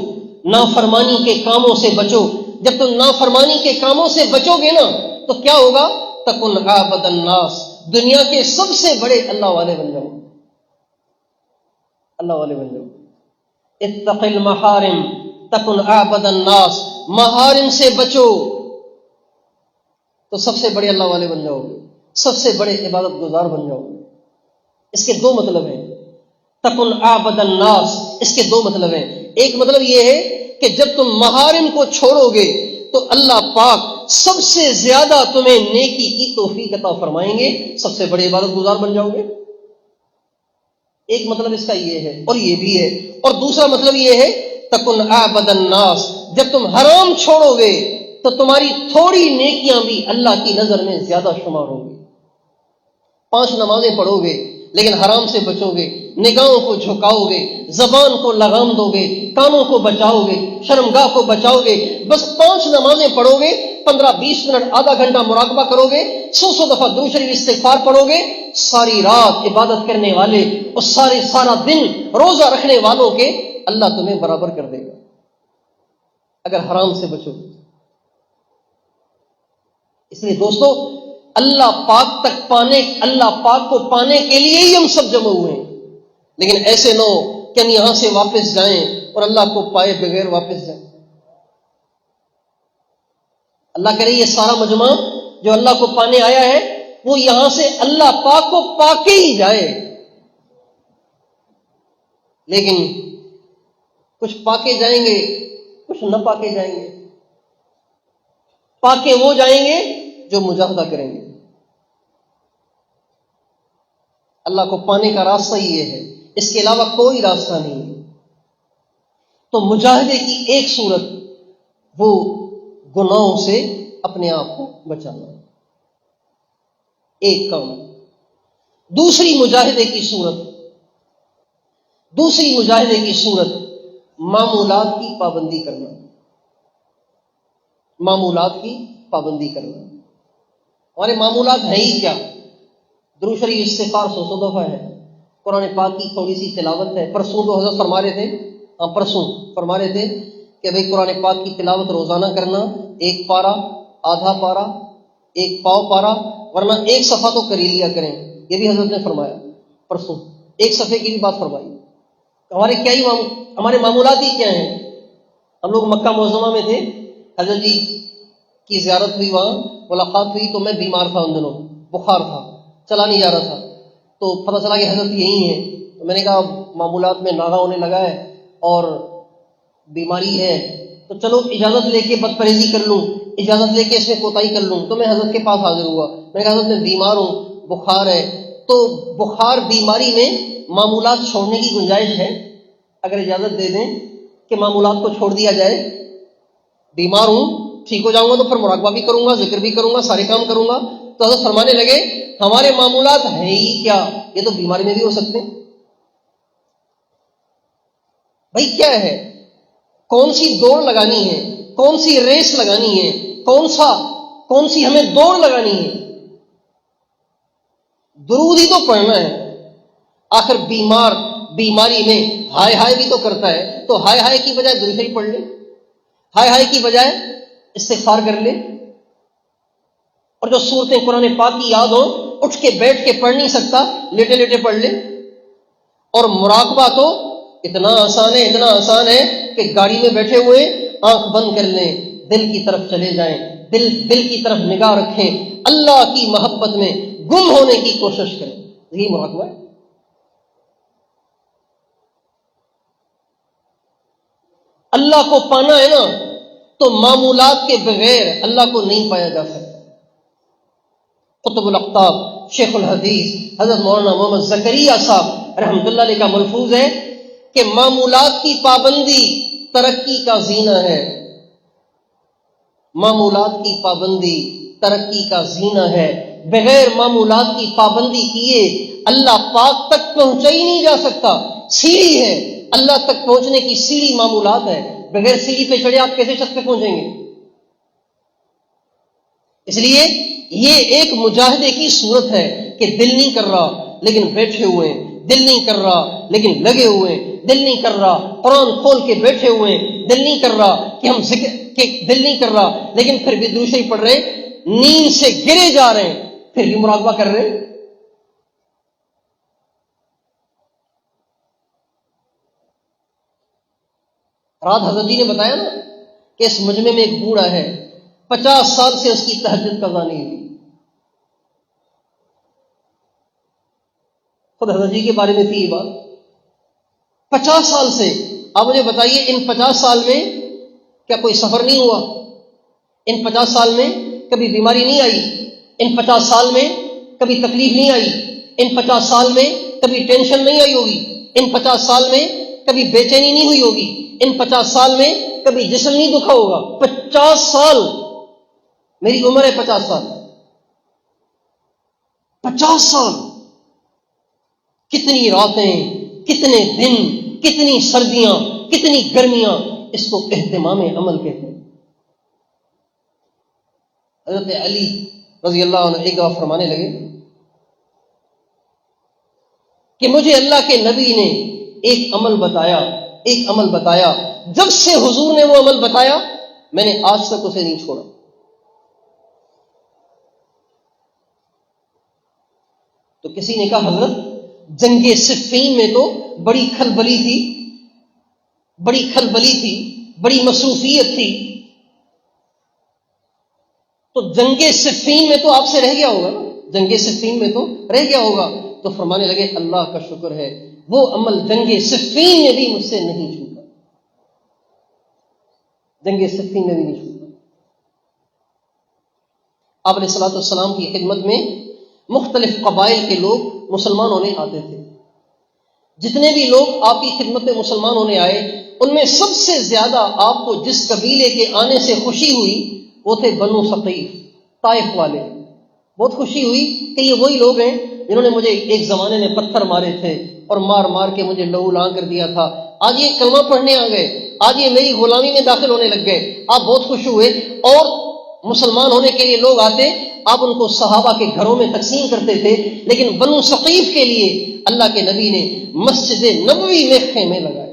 نافرمانی کے کاموں سے بچو. جب تم نافرمانی کے کاموں سے بچو گے نا تو کیا ہوگا؟ تکن عابد الناس، دنیا کے سب سے بڑے اللہ والے بن جاؤ. اللہ والے بن جاؤ. اتق المحارم تکن عابد الناس، محارم سے بچو تو سب سے بڑے اللہ والے بن جاؤ گے، سب سے بڑے عبادت گزار بن جاؤ گے. اس کے دو مطلب ہیں. تکن عابد الناس، اس کے دو مطلب ہیں. ایک مطلب یہ ہے کہ جب تم محارم کو چھوڑو گے تو اللہ پاک سب سے زیادہ تمہیں نیکی کی توفیق عطا فرمائیں گے، سب سے بڑے عبادت گزار بن جاؤ گے. ایک مطلب اس کا یہ ہے، اور یہ بھی ہے. اور دوسرا مطلب یہ ہے تکن عابد الناس، جب تم حرام چھوڑو گے تو تمہاری تھوڑی نیکیاں بھی اللہ کی نظر میں زیادہ شمار ہوں گی. 5 نمازیں پڑھو گے لیکن حرام سے بچو گے، نگاہوں کو جھکاؤ گے، زبان کو لگام دو گے، کانوں کو بچاؤ گے، شرمگاہ کو بچاؤ گے. بس 5 نمازیں پڑھو گے، 15-20 منٹ آدھا گھنٹہ مراقبہ کرو گے، 100 دفعہ درود شریف استغفار پڑھو گے، ساری رات عبادت کرنے والے اور سارا دن روزہ رکھنے والوں کے اللہ تمہیں برابر کر دے گا اگر حرام سے بچو. اس لیے دوستو، اللہ پاک کو پانے کے لیے ہی ہم سب جمع ہوئے ہیں. لیکن ایسے نہ ہو کہ ہم یہاں سے واپس جائیں اور اللہ کو پائے بغیر واپس جائیں. اللہ کرے یہ سارا مجمع جو اللہ کو پانے آیا ہے وہ یہاں سے اللہ پاک کو پا کے ہی جائے. لیکن کچھ پا کے جائیں گے، کچھ نہ پا کے جائیں گے. پا کے وہ جائیں گے جو مجاہدہ کریں گے. اللہ کو پانے کا راستہ یہ ہے، اس کے علاوہ کوئی راستہ نہیں ہے. تو مجاہدے کی ایک صورت وہ گناہوں سے اپنے آپ کو بچانا، ایک کام. دوسری مجاہدے کی صورت معمولات کی پابندی کرنا. معمولات کی پابندی کرنا. ہمارے معمولات ہیں ہی کیا؟ درود شریف استغفار 100 دفعہ ہے، قرآن پاک کی تھوڑی سی تلاوت ہے. پرسوں تو حضرت فرما رہے تھے کہ بھئی قرآن پاک کی تلاوت روزانہ کرنا، 1 پارہ، آدھا پارہ، 1 پاؤ پارہ، ورنہ 1 صفحہ تو کر ہی لیا کریں. یہ بھی حضرت نے فرمایا پرسوں، 1 صفحے کی بھی بات فرمائی. ہمارے معمولات ہی کیا ہیں؟ ہم لوگ مکہ معظمہ میں تھے، حضرت جی کی زیارت ہوئی، وہاں ملاقات ہوئی، تو میں بیمار تھا، ان دنوں بخار تھا، چلا نہیں جا رہا تھا. تو پتہ چلا کہ حضرت یہی ہیں. تو میں نے کہا معمولات میں ناغہ ہونے لگا ہے اور بیماری ہے، تو چلو اجازت لے کے بد پرہیزی کر لوں، اجازت لے کے اس میں کوتاہی کر لوں. تو میں حضرت کے پاس حاضر ہوا. میں نے کہا حضرت میں بیمار ہوں، بخار ہے. تو بخار بیماری میں معمولات چھوڑنے کی گنجائش ہے؟ اگر اجازت دے دیں کہ معمولات کو چھوڑ دیا جائے. بیمار ہوں، ٹھیک ہو جاؤں گا تو پھر مراقبہ بھی کروں گا، ذکر بھی کروں گا، سارے کام کروں گا. تو حضرت فرمانے لگے ہمارے معمولات ہیں ہی کیا، یہ تو بیماری میں بھی ہو سکتے ہیں. بھائی کیا ہے؟ کون سی دوڑ لگانی ہے، کون سی ریس لگانی ہے، کون سی ہمیں دوڑ لگانی ہے؟ درود ہی تو پڑھنا ہے. آخر بیماری میں ہائے ہائے بھی تو کرتا ہے، تو ہائے ہائے کی بجائے درود ہی پڑھ لے، ہائے ہائے کی بجائے استغفار کر لے. اور جو صورتیں قرآن پاک کی یاد ہو، اٹھ کے بیٹھ کے پڑھ نہیں سکتا، لیٹے لیٹے پڑھ لے. اور مراقبہ تو اتنا آسان ہے کہ گاڑی میں بیٹھے ہوئے آنکھ بند کر لیں، دل کی طرف چلے جائیں، دل کی طرف نگاہ رکھیں، اللہ کی محبت میں گم ہونے کی کوشش کریں. یہی مراقبہ ہے. اللہ کو پانا ہے نا تو معمولات کے بغیر اللہ کو نہیں پایا جا سکتا. قطب الاقطاب شیخ الحدیث حضرت مولانا محمد زکریا صاحب رحمۃ اللہ علیہ کا ملفوظ ہے کہ معمولات کی پابندی ترقی کا زینہ ہے. معمولات کی پابندی ترقی کا زینہ ہے. بغیر معمولات کی پابندی کیے اللہ پاک تک پہنچا ہی نہیں جا سکتا. سیڑھی ہے، اللہ تک پہنچنے کی سیڑھی معمولات ہے. بغیر سیڑھی پہ چڑھے آپ کیسے چھت پہ پہنچیں گے؟ اس لیے یہ ایک مجاہدے کی صورت ہے کہ دل نہیں کر رہا لیکن بیٹھے ہوئے ہیں، دل نہیں کر رہا لیکن لگے ہوئے ہیں، دل نہیں کر رہا قرآن کھول کے بیٹھے ہوئے ہیں، دل نہیں کر رہا کہ ہم ذکر کہ دل نہیں کر رہا لیکن پھر بھی درود شریف پڑھ رہے، نیند سے گرے جا رہے ہیں پھر بھی مراقبہ کر رہے ہیں۔ رات حضرت جی نے بتایا نا کہ اس مجمع میں ایک بوڑھا ہے 50 سال سے اس کی تہجد قضا نہیں ہوئی۔ خود حضرت جی کے بارے میں تھی یہ بات، 50 سال سے۔ آپ مجھے بتائیے ان 50 سال میں کیا کوئی سفر نہیں ہوا؟ ان 50 سال میں کبھی بیماری نہیں آئی؟ ان 50 سال میں کبھی تکلیف نہیں آئی؟ ان 50 سال میں کبھی ٹینشن نہیں آئی ہوگی؟ ان 50 سال میں کبھی بے چینی نہیں ہوئی ہوگی؟ ان 50 سال میں کبھی جسم نہیں دکھا ہوگا؟ 50 سال، میری عمر ہے 50 سال، 50 سال، کتنی راتیں، کتنے دن، کتنی سردیاں، کتنی گرمیاں، اس کو اہتمام عمل کہتے ہیں۔ حضرت علی رضی اللہ عنہ ایک دفعہ فرمانے لگے کہ مجھے اللہ کے نبی نے ایک عمل بتایا، جب سے حضور نے وہ عمل بتایا میں نے آج تک اسے نہیں چھوڑا۔ تو کسی نے کہا حضرت جنگ صفین میں تو بڑی کھلبلی تھی، بڑی مصروفیت تھی، تو جنگ صفین میں تو آپ سے رہ گیا ہوگا نا، جنگ صفین میں تو رہ گیا ہوگا۔ تو فرمانے لگے اللہ کا شکر ہے وہ عمل جنگ صفین میں بھی مجھ سے نہیں چھوٹا، جنگ صفین میں بھی نہیں چھوٹا۔ آپ علیہ الصلوۃ والسلام کی خدمت میں مختلف قبائل کے لوگ مسلمان ہونے آتے تھے۔ جتنے بھی لوگ آپ کی خدمت میں مسلمان ہونے آئے ان میں سب سے زیادہ آپ کو جس قبیلے کے آنے سے خوشی ہوئی وہ تھے بنو ثقیف، طائف والے۔ بہت خوشی ہوئی کہ یہ وہی لوگ ہیں جنہوں نے مجھے ایک زمانے میں پتھر مارے تھے اور مار مار کے مجھے لہو لہاں کر دیا تھا، آج یہ کلمہ پڑھنے آ گئے، آج یہ میری غلامی میں داخل ہونے لگ گئے۔ آپ بہت خوش ہوئے اور مسلمان ہونے کے لیے لوگ آتے، آپ ان کو صحابہ کے گھروں میں تقسیم کرتے تھے، لیکن بنو ثقیف کے لیے اللہ کے نبی نے مسجد نبوی میں خیمے لگائے،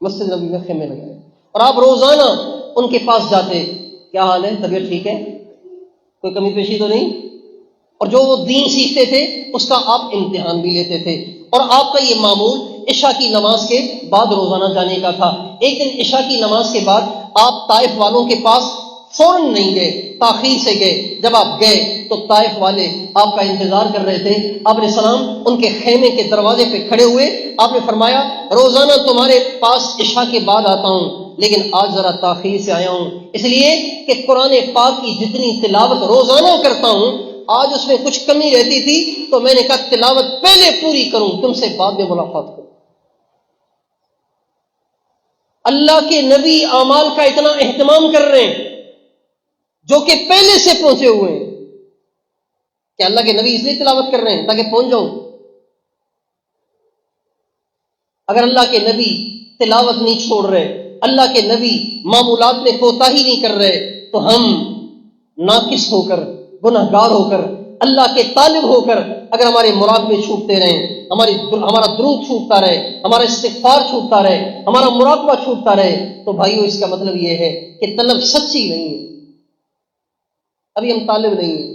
مسجد نبوی میں خیمے لگائے، اور آپ روزانہ ان کے پاس جاتے، کیا حال ہے، طبیعت ٹھیک ہے، کوئی کمی پیشی تو نہیں؟ اور جو وہ دین سیکھتے تھے اس کا آپ امتحان بھی لیتے تھے، اور آپ کا یہ معمول عشاء کی نماز کے بعد روزانہ جانے کا تھا۔ ایک دن عشاء کی نماز کے بعد آپ طائف والوں کے پاس فوراً نہیں گئے، تاخیر سے گئے۔ جب آپ گئے تو طائف والے آپ کا انتظار کر رہے تھے، آپ علیہ السلام ان کے خیمے کے دروازے پہ کھڑے ہوئے، آپ نے فرمایا روزانہ تمہارے پاس عشاء کے بعد آتا ہوں لیکن آج ذرا تاخیر سے آیا ہوں، اس لیے کہ قرآن پاک کی جتنی تلاوت روزانہ کرتا ہوں آج اس میں کچھ کمی رہتی تھی تو میں نے کہا تلاوت پہلے پوری کروں، تم سے بعد میں ملاقات کروں۔ اللہ کے نبی اعمال کا اتنا اہتمام کر رہے ہیں جو کہ پہلے سے پہنچے ہوئے ہیں، کہ اللہ کے نبی اس لیے تلاوت کر رہے ہیں تاکہ پہنچ جاؤں۔ اگر اللہ کے نبی تلاوت نہیں چھوڑ رہے، اللہ کے نبی معمولات میں کوتاہی نہیں کر رہے، تو ہم ناقص ہو کر، گنہگار ہو کر، اللہ کے طالب ہو کر اگر ہمارے مراقبے چھوٹتے رہیں، ہمارا درود چھوٹتا رہے، ہمارا استغفار چھوٹتا رہے، ہمارا مراقبہ چھوٹتا رہے، تو بھائیو اس کا مطلب یہ ہے کہ طلب سچی نہیں ہے، ابھی ہم طالب نہیں ہیں۔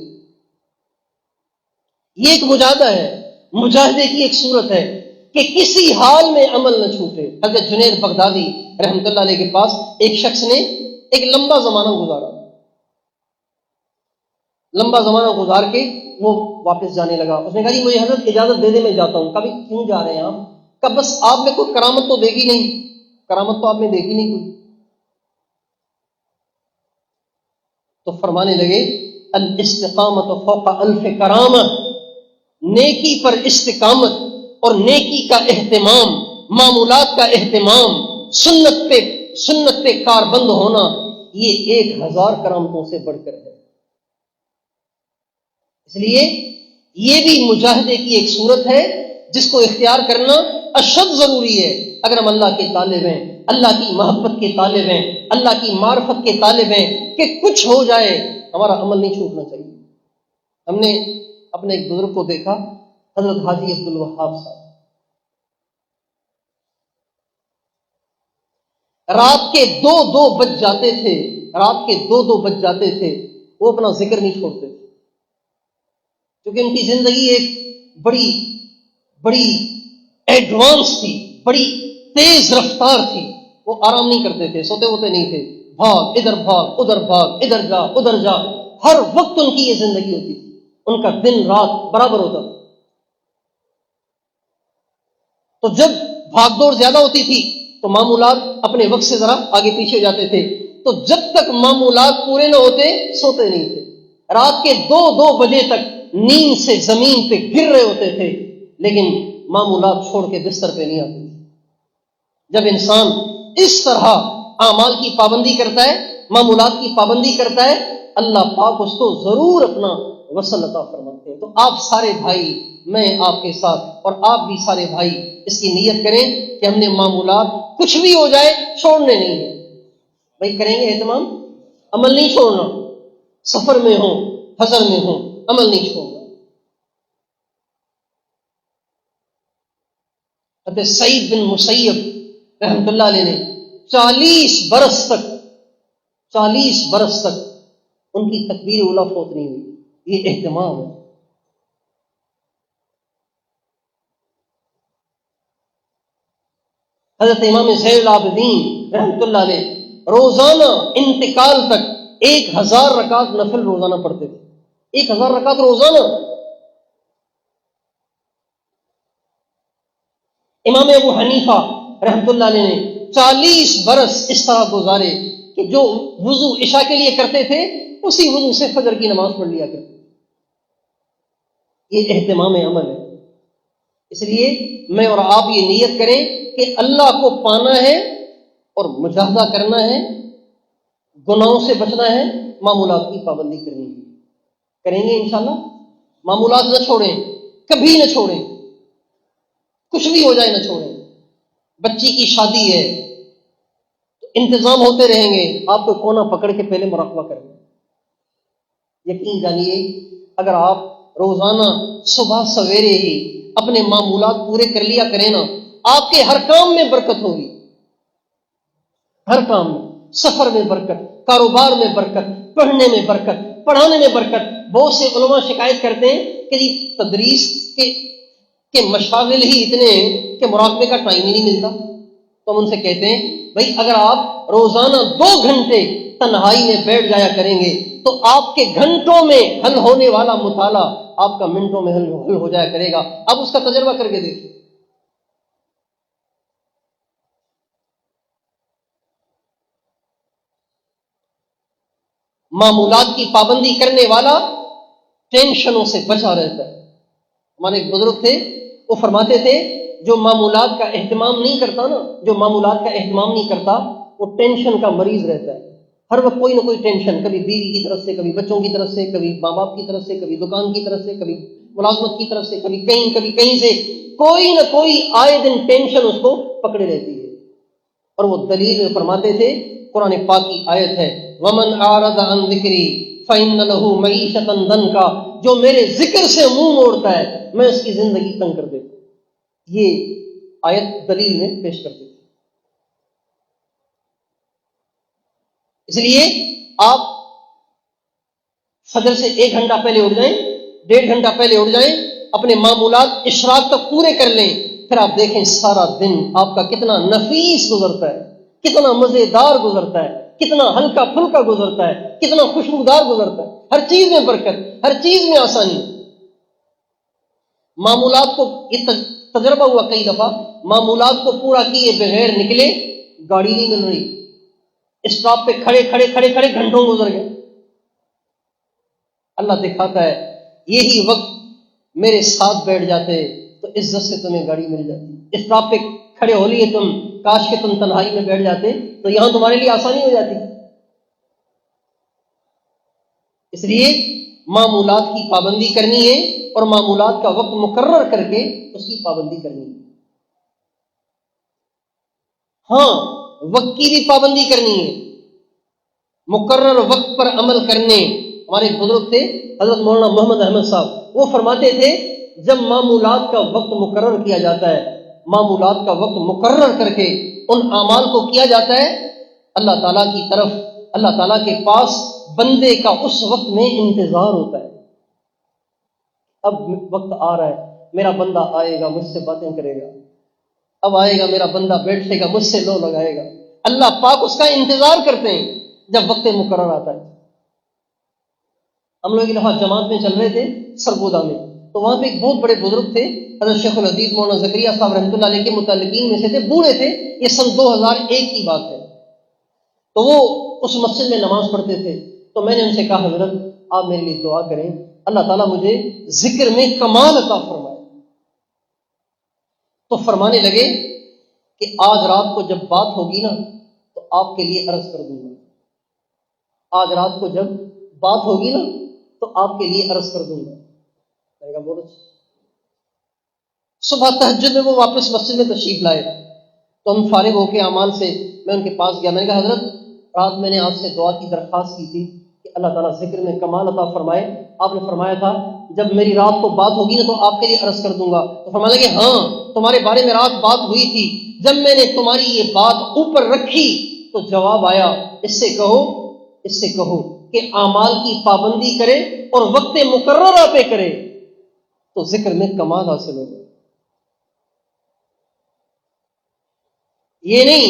یہ ایک مجاہدہ ہے، مجاہدے کی ایک صورت ہے کہ کسی حال میں عمل نہ چھوٹے۔ حضرت جنید بغدادی رحمۃ اللہ علیہ کے پاس ایک شخص نے ایک لمبا زمانہ گزارا، لمبا زمانہ گزار کے وہ واپس جانے لگا۔ اس نے کہا جی مجھے حضرت اجازت دے دے میں جاتا ہوں۔ کبھی کیوں جا رہے ہیں آپ؟ کہ بس آپ نے کوئی کرامت تو دیکھی نہیں، کرامت تو آپ نے دیکھی نہیں کوئی۔ تو فرمانے لگے الاستقامت فوق الف کرامہ، نیکی پر استقامت اور نیکی کا اہتمام، معمولات کا اہتمام، سنت پہ کاربند ہونا، یہ 1000 کرامتوں سے بڑھ کر ہے۔ اس لیے یہ بھی مجاہدے کی ایک صورت ہے جس کو اختیار کرنا اشد ضروری ہے۔ اگر ہم اللہ کے طالب ہیں، اللہ کی محبت کے طالب ہیں، اللہ کی معرفت کے طالب ہیں، کہ کچھ ہو جائے ہمارا عمل نہیں چھوٹنا چاہیے۔ ہم نے اپنے ایک بزرگ کو دیکھا، حضرت حاجی عبد الوہاب صاحب، رات کے دو بج جاتے تھے، رات کے دو بج جاتے تھے، وہ اپنا ذکر نہیں چھوڑتے تھے، کیونکہ ان کی زندگی ایک بڑی ایڈوانس تھی، بڑی تیز رفتار تھی، وہ آرام نہیں کرتے تھے، سوتے ہوتے نہیں تھے، بھاگ ادھر بھاگ ادھر جا، ہر وقت ان کی یہ زندگی ہوتی تھی، ان کا دن رات برابر ہوتا تھا۔ تو جب بھاگ دوڑ زیادہ ہوتی تھی تو معمولات اپنے وقت سے ذرا آگے پیچھے جاتے تھے، تو جب تک معمولات پورے نہ ہوتے سوتے نہیں تھے، رات کے دو بجے تک نیند سے زمین پہ گر رہے ہوتے تھے، لیکن معمولات چھوڑ کے بستر پہ نہیں آتے تھے۔ جب انسان اس طرح اعمال کی پابندی کرتا ہے، معمولات کی پابندی کرتا ہے، اللہ پاک اس کو ضرور اپنا وصل عطا فرماتے ہیں۔ تو آپ سارے بھائی، میں آپ کے ساتھ اور آپ بھی سارے بھائی اس کی نیت کریں کہ ہم نے معمولات کچھ بھی ہو جائے چھوڑنے نہیں ہیں۔ بھائی کریں گے اہتمام، عمل نہیں چھوڑنا، سفر میں ہوں حضر میں ہوں، عمل نہیں چھوڑنا۔ حضرت سعید بن مسیب رحمۃ اللہ علیہ نے 40 برس تک ان کی تکبیر اولیٰ فوت نہیں ہوئی۔ یہ اہتمام ہے۔ حضرت امام زین العابدین رحمۃ اللہ علیہ روزانہ انتقال تک 1000 رکعت نفل روزانہ پڑھتے تھے، 1000 رکعت روزانہ۔ امام ابو حنیفہ رحمۃ اللہ علیہ نے 40 برس اس طرح گزارے کہ جو وضو عشاء کے لیے کرتے تھے اسی وضو سے فجر کی نماز پڑھ لیا کرتے۔ یہ اہتمام عمل ہے۔ اس لیے میں اور آپ یہ نیت کریں کہ اللہ کو پانا ہے اور مجاہدہ کرنا ہے، گناہوں سے بچنا ہے، معمولات کی پابندی کرنی ہے۔ کریں گے انشاءاللہ؟ معمولات نہ چھوڑیں، کبھی نہ چھوڑیں، کچھ بھی ہو جائے نہ چھوڑیں۔ بچی کی شادی ہے تو انتظام ہوتے رہیں گے، آپ کو کونا پکڑ کے پہلے مراقبہ کریں۔ یقین جانیے اگر آپ روزانہ صبح سویرے ہی اپنے معمولات پورے کر لیا کریں نا، آپ کے ہر کام میں برکت ہوگی، ہر کام میں، سفر میں برکت، کاروبار میں برکت، پڑھنے میں برکت، پڑھانے میں برکت۔ بہت سے علماء شکایت کرتے ہیں کہ جی تدریس کے مشاغل ہی اتنے ہیں کہ مراقبے کا ٹائم ہی نہیں ملتا۔ تو ہم ان سے کہتے ہیں بھائی اگر آپ روزانہ 2 گھنٹے تنہائی میں بیٹھ جایا کریں گے تو آپ کے گھنٹوں میں حل ہونے والا مطالعہ آپ کا منٹوں میں حل ہو جایا کرے گا۔ اب اس کا تجربہ کر کے دیکھیں۔ معمولات کی پابندی کرنے والا ٹینشنوں سے بچا رہتا ہے۔ ہمارے ایک بزرگ تھے، وہ فرماتے تھے جو معمولات کا اہتمام نہیں کرتا نا، جو معمولات کا اہتمام نہیں کرتا وہ ٹینشن کا مریض رہتا ہے۔ ہر وقت کوئی نہ کوئی ٹینشن، کبھی بیوی کی طرف سے، کبھی بچوں کی طرف سے، کبھی ماں باپ کی طرف سے، کبھی دکان کی طرف سے، کبھی ملازمت کی طرف سے، کبھی کہیں سے کوئی نہ کوئی آئے دن ٹینشن اس کو پکڑے رہتی ہے۔ اور وہ دلیل میں فرماتے تھے، قرآن پاک کی آیت ہے وَمَنْ أَعْرَضَ عَنْ ذِكْرِي فَإِنَّ لَهُ مَعِيشَةً ضَنْكَ، جو میرے ذکر سے منہ موڑتا ہے میں اس کی زندگی تنگ کر دیتا ہوں۔ یہ آیت دلیل میں پیش کرتے تھے۔ اس لیے آپ فجر سے 1 گھنٹہ پہلے اٹھ جائیں، 1.5 گھنٹہ پہلے اٹھ جائیں، اپنے معمولات اشراق تک پورے کر لیں، پھر آپ دیکھیں سارا دن آپ کا کتنا نفیس گزرتا ہے، کتنا مزیدار گزرتا ہے، کتنا ہلکا پھلکا گزرتا ہے، کتنا خوشبودار گزرتا ہے۔ ہر چیز میں برکت، ہر چیز میں آسانی۔ معمولات کو یہ تجربہ ہوا کئی دفعہ، معمولات کو پورا کیے بغیر نکلے، گاڑی نہیں مل رہی، اسٹاپ پہ کھڑے گھنٹوں گزر گئے۔ اللہ دکھاتا ہے یہی وقت میرے ساتھ بیٹھ جاتے تو عزت سے تمہیں گاڑی مل جاتی۔ اسٹاپ پہ کھڑے ہو لیے تم، کاش کہ تم تنہائی میں بیٹھ جاتے تو یہاں تمہارے لیے آسانی ہو جاتی۔ اس لیے معمولات کی پابندی کرنی ہے اور معمولات کا وقت مقرر کر کے اس کی پابندی کرنی ہے۔ ہاں وقت کی بھی پابندی کرنی ہے، مقرر وقت پر عمل کرنے۔ ہمارے بزرگ تھے حضرت مولانا محمد احمد صاحب، وہ فرماتے تھے جب معمولات کا وقت مقرر کیا جاتا ہے، معمولات کا وقت مقرر کر کے ان اعمال کو کیا جاتا ہے، اللہ تعالیٰ کی طرف، اللہ تعالیٰ کے پاس بندے کا اس وقت میں انتظار ہوتا ہے۔ اب وقت آ رہا ہے، میرا بندہ آئے گا، مجھ سے باتیں کرے گا، اب آئے گا میرا بندہ بیٹھے گا، مجھ سے لو لگائے گا۔ اللہ پاک اس کا انتظار کرتے ہیں جب وقت مقرر آتا ہے۔ ہم لوگ ایک دفعہ جماعت میں چل رہے تھے سرگودا میں، تو وہاں پہ ایک بہت بڑے بزرگ تھے، حضرت شیخ الحدیث مولانا زکریا صاحب رحمۃ اللہ علیہ کے متعلقین میں سے تھے، بوڑھے تھے، یہ سن 2001 کی بات ہے۔ تو وہ اس مسجد میں نماز پڑھتے تھے، تو میں نے ان سے کہا حضرت آپ میرے لیے دعا کریں، اللہ تعالیٰ مجھے ذکر میں کمال عطا فرمائے۔ تو فرمانے لگے کہ آج رات کو جب بات ہوگی نا تو آپ کے لیے عرض کر دوں گا، آج رات کو جب بات ہوگی نا تو آپ کے لیے عرض کر دوں گا۔ میں نے کہا بہت اچھا۔ صبح تہجد میں وہ واپس مسجد میں تشریف لائے، تو ہم فارغ ہو کے اعمال سے میں ان کے پاس گیا، میں نے کہا حضرت رات میں نے آپ سے دعا کی درخواست کی تھی کہ اللہ تعالیٰ ذکر میں کمال عطا فرمائے، آپ نے فرمایا تھا جب میری رات کو بات ہوگی نا تو آپ کے لیے عرض کر دوں گا۔ تو فرمانے لگے ہاں تمہارے بارے میں رات بات ہوئی تھی، جب میں نے تمہاری یہ بات اوپر رکھی تو جواب آیا اس سے کہو کہ اعمال کی پابندی کرے اور وقت مقررہ پہ کرے تو ذکر میں کمال حاصل ہوگا۔ یہ نہیں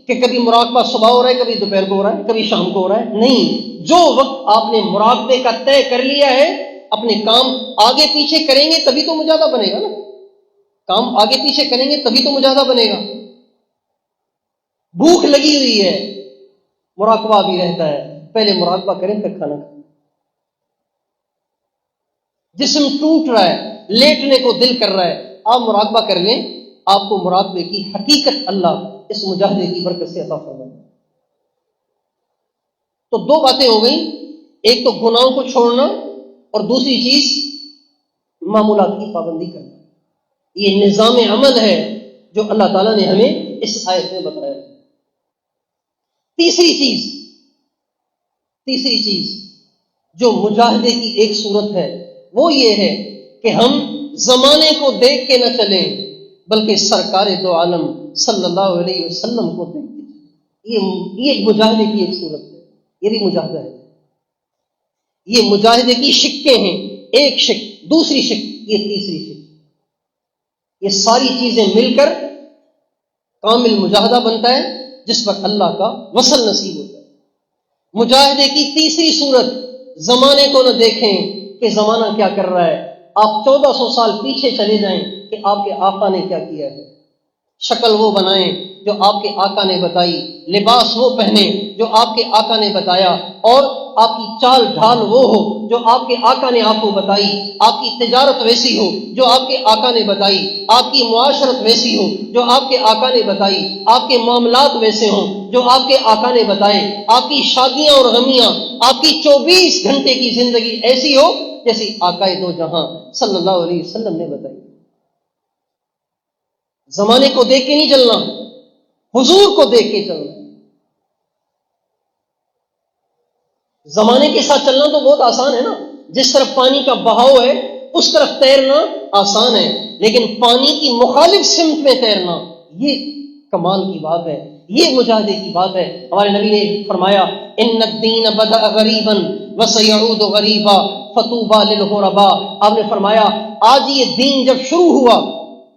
کہ کبھی مراقبہ صبح ہو رہا ہے، کبھی دوپہر کو ہو رہا ہے، کبھی شام کو ہو رہا ہے، نہیں، جو وقت آپ نے مراقبے کا طے کر لیا ہے، اپنے کام آگے پیچھے کریں گے تبھی تو مجاہدہ بنے گا نا، کام آگے پیچھے کریں گے تبھی تو مجاہدہ بنے گا۔ بھوک لگی ہوئی ہے، مراقبہ بھی رہتا ہے، پہلے مراقبہ کریں پھر کھانا کھائیں۔ جسم ٹوٹ رہا ہے، لیٹنے کو دل کر رہا ہے، آپ مراقبہ کر لیں، آپ کو مراقبے کی حقیقت اللہ اس مجاہدے کی برکت سے عطا فرمائے۔ تو دو باتیں ہو گئیں، ایک تو گناہوں کو چھوڑنا اور دوسری چیز معمولات کی پابندی کرنا۔ یہ نظام عمل ہے جو اللہ تعالیٰ نے ہمیں اس آیت میں بتایا۔ تیسری چیز جو مجاہدے کی ایک صورت ہے وہ یہ ہے کہ ہم زمانے کو دیکھ کے نہ چلیں بلکہ سرکار دو عالم صلی اللہ علیہ وسلم کو دیکھ کے چلیں۔ یہ مجاہدے کی ایک صورت ہے، یہ بھی مجاہدہ ہے۔ یہ مجاہدے کی شقیں ہیں، ایک شق، دوسری شق، یہ تیسری شق، یہ ساری چیزیں مل کر کامل مجاہدہ بنتا ہے جس پر اللہ کا وصل نصیب ہوتا ہے۔ مجاہدے کی تیسری صورت، زمانے کو نہ دیکھیں کہ زمانہ کیا کر رہا ہے، آپ 1400 سال پیچھے چلے جائیں کہ آپ کے آقا نے کیا کیا ہے، شکل وہ بنائیں جو آپ کے آقا نے بتائی، لباس وہ پہنے جو آپ کے آقا نے بتایا، اور آپ کی چال ڈھال وہ ہو جو آپ کے آقا نے آپ کو بتائی، آپ کی تجارت ویسی ہو جو آپ کے آقا نے بتائی، آپ کی معاشرت ویسی ہو جو آپ کے آقا نے بتائی، آپ کے معاملات ویسے ہوں جو آپ کے آقا نے بتائے، آپ کی شادیاں اور غمیاں، آپ کی 24 گھنٹے کی زندگی ایسی ہو جیسی آقا دو جہاں صلی اللہ علیہ وسلم نے بتائی۔ زمانے کو دیکھ کے نہیں چلنا، حضور کو دیکھ کے چلنا۔ زمانے کے ساتھ چلنا تو بہت آسان ہے نا، جس طرف پانی کا بہاؤ ہے اس طرف تیرنا آسان ہے، لیکن پانی کی مخالف سمت میں تیرنا یہ کمال کی بات ہے، یہ مجاہدے کی بات ہے۔ ہمارے نبی نے فرمایا ان الدین بدأ غریبا وسیعود غریبا فطوبى للغرباء۔ آپ نے فرمایا آج یہ دین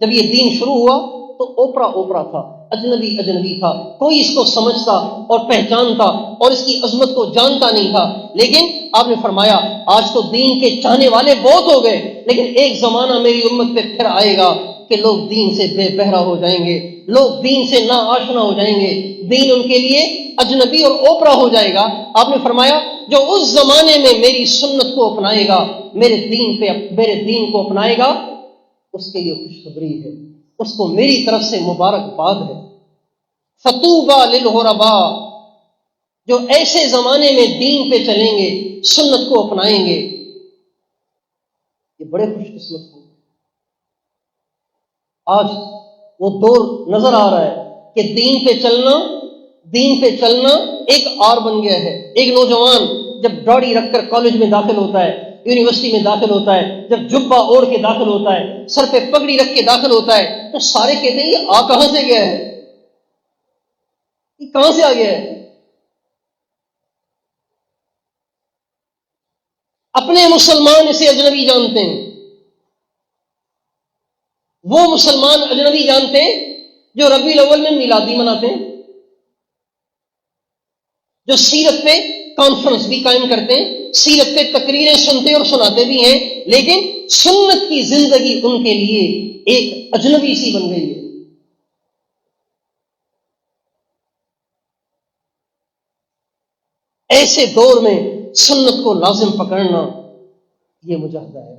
جب یہ دین شروع ہوا تو اوپرا تھا، اجنبی تھا، کوئی اس کو سمجھتا اور پہچانتا اور اس کی عظمت کو جانتا نہیں تھا، لیکن آپ نے فرمایا آج تو دین کے چاہنے والے بہت ہو گئے، لیکن ایک زمانہ میری امت پہ پھر آئے گا کہ لوگ دین سے بے بہرا ہو جائیں گے، لوگ دین سے نا آشنا ہو جائیں گے، دین ان کے لیے اجنبی اور اوپرا ہو جائے گا۔ آپ نے فرمایا جو اس زمانے میں میری سنت کو اپنائے گا، میرے دین کو اپنائے گا، اس کے لیے خوشخبری ہے، اس کو میری طرف سے مبارکباد ہے۔ فطوبى للغرباء، جو ایسے زمانے میں دین پہ چلیں گے، سنت کو اپنائیں گے، یہ بڑے خوش قسمت ہوں۔ آج وہ دور نظر آ رہا ہے کہ دین پہ چلنا ایک آر بن گیا ہے۔ ایک نوجوان جب داڑھی رکھ کر کالج میں داخل ہوتا ہے یونیورسٹی میں داخل ہوتا ہے، جب جبہ اوڑھ کے داخل ہوتا ہے، سر پہ پگڑی رکھ کے داخل ہوتا ہے، تو سارے کہتے ہیں یہ کہاں سے گیا ہے، یہ کہاں سے آ گیا ہے؟ اپنے مسلمان اسے اجنبی جانتے ہیں، وہ مسلمان اجنبی جانتے ہیں جو ربیع الاول میں میلادی مناتے ہیں، جو سیرت پہ کانفرنس بھی قائم کرتے ہیں، سیرت پہ تقریریں سنتے اور سناتے بھی ہیں، لیکن سنت کی زندگی ان کے لیے ایک اجنبی سی بن گئی ہے۔ ایسے دور میں سنت کو لازم پکڑنا یہ مجاہدہ ہے،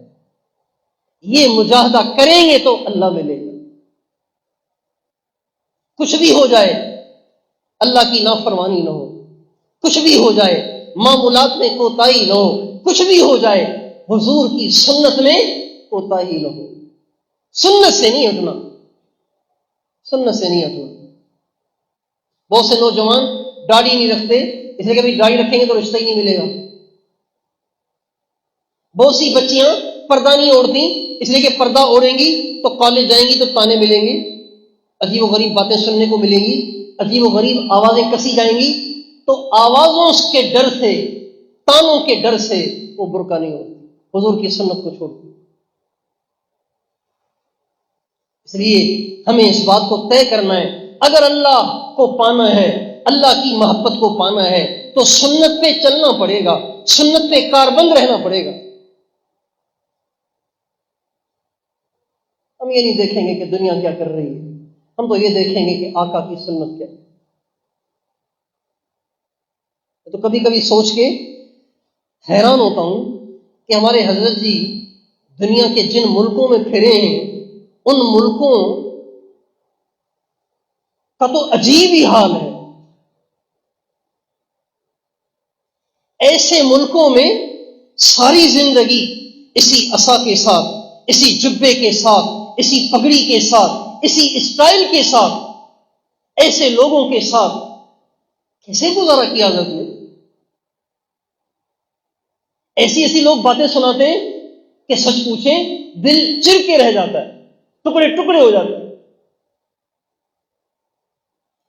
یہ مجاہدہ کریں گے تو اللہ ملے گا۔ کچھ بھی ہو جائے اللہ کی نافرمانی نہ ہو، کچھ بھی ہو جائے معمولات میں کوتاہی نہ ہو، کچھ بھی ہو جائے حضور کی سنت میں کوتاہی نہ ہو۔ سنت سے نہیں ہٹنا، سنت سے نہیں ہٹنا۔ بہت سے نوجوان داڑھی نہیں رکھتے، اس لیے کہ بھائی داڑھی رکھیں گے تو رشتہ ہی نہیں ملے گا۔ بہت سی بچیاں پردہ نہیں اوڑھتی، اس لیے کہ پردہ اوڑھیں گی تو کالج جائیں گی تو تانے ملیں گے، عجیب و غریب باتیں سننے کو ملیں گی، عجیب و غریب آوازیں کسی جائیں گی، تو آوازوں کے ڈر سے، تانوں کے ڈر سے وہ برقع نہیں ہوتی، حضور کی سنت کو چھوڑتی۔ اس لیے ہمیں اس بات کو طے کرنا ہے، اگر اللہ کو پانا ہے، اللہ کی محبت کو پانا ہے تو سنت پہ چلنا پڑے گا، سنت پہ کاربند رہنا پڑے گا۔ ہم یہ نہیں دیکھیں گے کہ دنیا کیا کر رہی ہے، ہم تو یہ دیکھیں گے کہ آقا کی سنت کیا ہے۔ تو کبھی کبھی سوچ کے حیران ہوتا ہوں کہ ہمارے حضرت جی دنیا کے جن ملکوں میں پھرے ہیں، ان ملکوں کا تو عجیب ہی حال ہے۔ ایسے ملکوں میں ساری زندگی اسی عصا کے ساتھ، اسی جبے کے ساتھ، اسی پگڑی کے ساتھ، اسی اسٹائل کے ساتھ، ایسے لوگوں کے ساتھ کیسے گزارا کیا جاتا ہے؟ ایسی ایسی لوگ باتیں سناتے ہیں کہ سچ پوچھیں دل چر کے رہ جاتا ہے، ٹکڑے ٹکڑے ہو جاتے ہیں،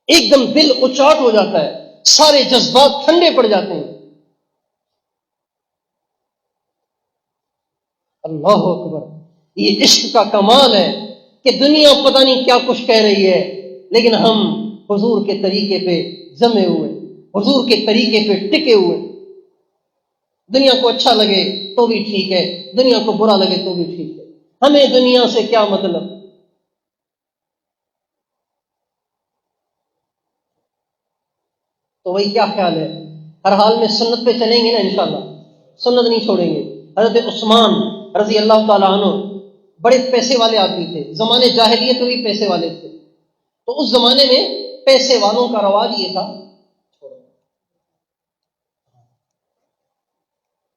ایک دم دل اچاٹ ہو جاتا ہے، سارے جذبات ٹھنڈے پڑ جاتے ہیں۔ اللہ اکبر، یہ عشق کا کمال ہے کہ دنیا پتہ نہیں کیا کچھ کہہ رہی ہے، لیکن ہم حضور کے طریقے پہ جمے ہوئے، حضور کے طریقے پہ ٹکے ہوئے۔ دنیا کو اچھا لگے تو بھی ٹھیک ہے، دنیا کو برا لگے تو بھی ٹھیک ہے، ہمیں دنیا سے کیا مطلب۔ تو وہی کیا خیال ہے، ہر حال میں سنت پہ چلیں گے نا انشاءاللہ، سنت نہیں چھوڑیں گے۔ حضرت عثمان رضی اللہ تعالیٰ عنہ بڑے پیسے والے آدمی تھے، زمانے جاہلیت میں بھی پیسے والے تھے، تو اس زمانے میں پیسے والوں کا رواج یہ تھا،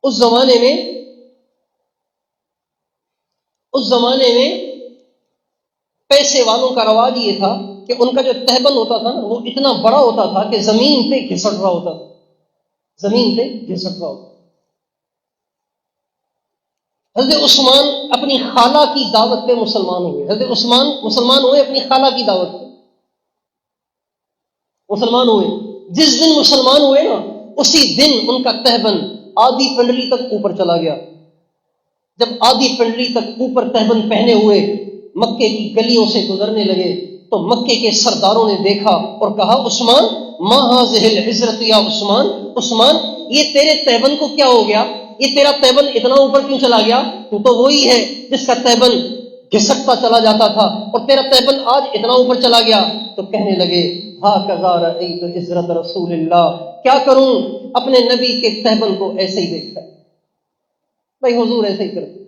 اس زمانے میں پیسے والوں کا رواج یہ تھا کہ ان کا جو تہبند ہوتا تھا نا وہ اتنا بڑا ہوتا تھا کہ زمین پہ گھسٹ رہا ہوتا تھا، زمین پہ گھسٹ رہا ہوتا۔ حضرت عثمان اپنی خالہ کی دعوت پہ مسلمان ہوئے، حضرت عثمان مسلمان ہوئے اپنی خالہ کی دعوت پہ مسلمان ہوئے۔ جس دن مسلمان ہوئے نا اسی دن ان کا تہبند آدھی پنڈلی تک اوپر چلا گیا۔ جب آدھی پنڈلی تک اوپر تہبند پہنے ہوئے مکے کی گلیوں سے گزرنے لگے تو مکے کے سرداروں نے دیکھا اور کہا عثمان ما هذه العزرت یا عثمان، عثمان یہ تیرے تہبند کو کیا ہو گیا، یہ تیرا تہبند اتنا اوپر کیوں چلا گیا؟ تو وہی ہے جس کا تہبند گھسکتا چلا جاتا تھا اور تیرا تہبند آج اتنا اوپر چلا گیا۔ تو کہنے لگے ہاکذا رأیت عزرت رسول اللہ، کیا کروں اپنے نبی کے تہبند کو ایسے ہی دیکھا، بھائی حضور ایسے ہی کرتے۔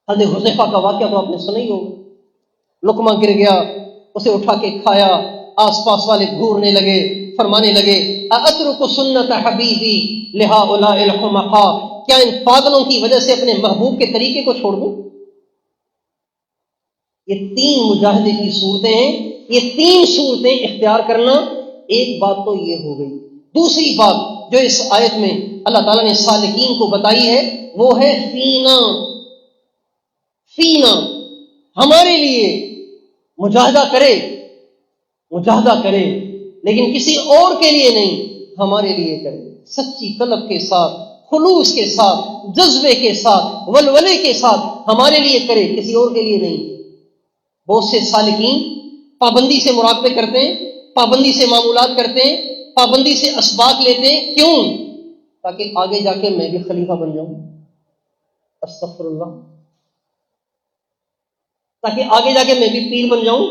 حضرت حذیفہ کا واقعہ تو آپ نے سنا ہی ہوگا، لقمہ گر گیا، اسے اٹھا کے کھایا، آس پاس والے گھورنے لگے، فرمانے لگے اَأَتْرُكُ سُنَّةَ حَبِيبِي لِهَؤُلَاءِ الْحُمَقَاء، کیا ان پاگلوں کی وجہ سے اپنے محبوب کے طریقے کو چھوڑ دوں؟ یہ تین مجاہدے کی صورتیں ہیں، یہ تین صورتیں اختیار کرنا۔ ایک بات تو یہ ہو گئی، دوسری بات جو اس آیت میں اللہ تعالیٰ نے سالکین کو بتائی ہے وہ ہے فینا. فینا ہمارے لیے مجاہدہ کرے لیکن کسی اور کے لیے نہیں، ہمارے لیے کرے، سچی طلب کے ساتھ، خلوص کے ساتھ، جذبے کے ساتھ، ولولے کے ساتھ ہمارے لیے کرے، کسی اور کے لیے نہیں. بہت سے سالکین پابندی سے مراقبے کرتے ہیں، پابندی سے معمولات کرتے ہیں، پابندی سے اسباق لیتے ہیں. کیوں؟ تاکہ آگے جا کے میں بھی خلیفہ بن جاؤں. استغفر اللہ. تاکہ آگے جا کے میں بھی پیر بن جاؤں.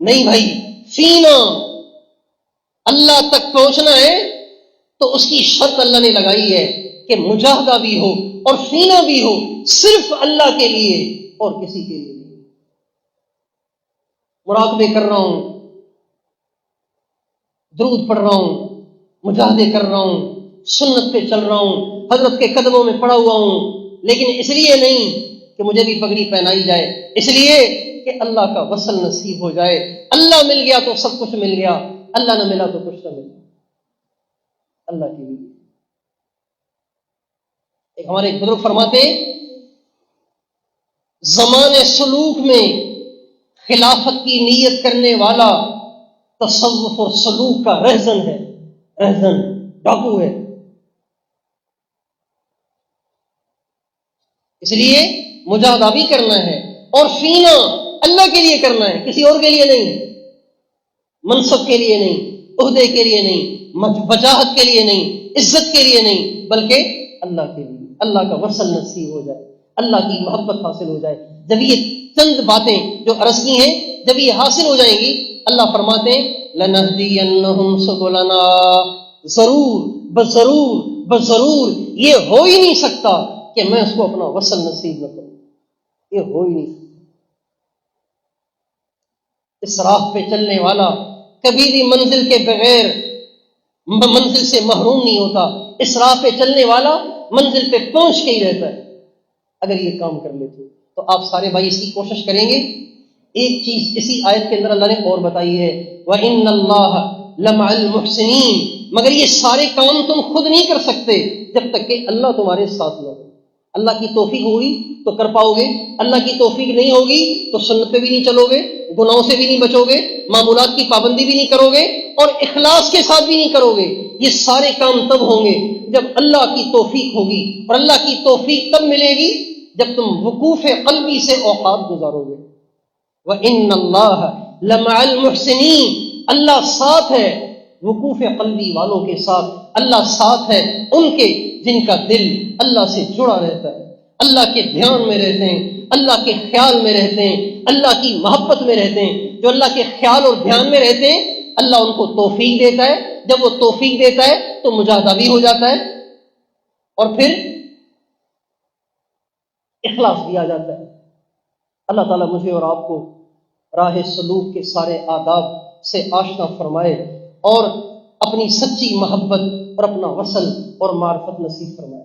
نہیں بھائی، فینا اللہ تک پہنچنا ہے تو اس کی شرط اللہ نے لگائی ہے کہ مجاہدہ بھی ہو اور فینا بھی ہو، صرف اللہ کے لیے اور کسی کے لیے نہیں. مراقبے کر رہا ہوں، درود پڑھ رہا ہوں، مجاہدے کر رہا ہوں، سنت پہ چل رہا ہوں، حضرت کے قدموں میں پڑا ہوا ہوں، لیکن اس لیے نہیں کہ مجھے بھی پگڑی پہنائی جائے، اس لیے کہ اللہ کا وصل نصیب ہو جائے. اللہ مل گیا تو سب کچھ مل گیا، اللہ نہ ملا تو کچھ نہ ملا. اللہ کی بھی. ایک ہمارے ایک بزرگ فرماتے ہیں، زمان سلوک میں خلافت کی نیت کرنے والا تصوف اور سلوک کا رہزن ہے، رہزن ڈاکو ہے. اس لیے مجاہدہ بھی کرنا ہے اور فینا اللہ کے لیے کرنا ہے، کسی اور کے لیے نہیں، منصب کے لیے نہیں، عہدے کے لیے نہیں، وجاہت کے لیے نہیں، عزت کے لیے نہیں، بلکہ اللہ کے لیے. اللہ کا وصل نصیب ہو جائے، اللہ کی محبت حاصل ہو جائے. جب یہ چند باتیں جو عرض کی ہیں جب یہ حاصل ہو جائیں گی، اللہ فرماتے ہیں لَنَهْدِيَنَّهُمْ سُبُلَنَا، ضرور یہ ہو ہی نہیں سکتا کہ میں اس کو اپنا وصل نصیب نہ کروں. یہ ہو ہی نہیں سکتا. اس راہ پہ چلنے والا کبھی بھی منزل کے بغیر منزل سے محروم نہیں ہوتا. اس راہ پہ چلنے والا منزل پہ پہنچ کے ہی رہتا ہے اگر یہ کام کر لیتے. تو آپ سارے بھائی اس کی کوشش کریں گے. ایک چیز اسی آیت کے اندر اللہ نے اور بتائی ہے، وَإِنَّ اللَّهَ لَمَعَ الْمُحْسِنِينَ. مگر یہ سارے کام تم خود نہیں کر سکتے جب تک کہ اللہ تمہارے ساتھ نہ ہو. اللہ کی توفیق ہوگی تو کر پاؤ گے، اللہ کی توفیق نہیں ہوگی تو سنت پہ بھی نہیں چلو گے، گناہوں سے بھی نہیں بچو گے، معمولات کی پابندی بھی نہیں کرو گے اور اخلاص کے ساتھ بھی نہیں کرو گے. یہ سارے کام تب ہوں گے جب اللہ کی توفیق ہوگی، اور اللہ کی توفیق تب ملے گی جب تم وقوف قلبی سے اوقات گزارو گے. وَإِنَّ اللَّهَ لَمَعَ الْمُحْسِنِينَ. اللہ ساتھ ہے وقوف قلبی والوں کے ساتھ. اللہ ساتھ ہے ان کے جن کا دل اللہ سے جڑا رہتا ہے، اللہ کے دھیان میں رہتے ہیں، اللہ کے خیال میں رہتے ہیں، اللہ کی محبت میں رہتے ہیں. جو اللہ کے خیال اور دھیان میں رہتے ہیں اللہ ان کو توفیق دیتا ہے. جب وہ توفیق دیتا ہے تو مجاہدہ بھی ہو جاتا ہے اور پھر اخلاص بھی آ جاتا ہے. اللہ تعالیٰ مجھے اور آپ کو راہ سلوک کے سارے آداب سے آشنا فرمائے اور اپنی سچی محبت اور اپنا وصل اور معرفت نصیب فرمائے.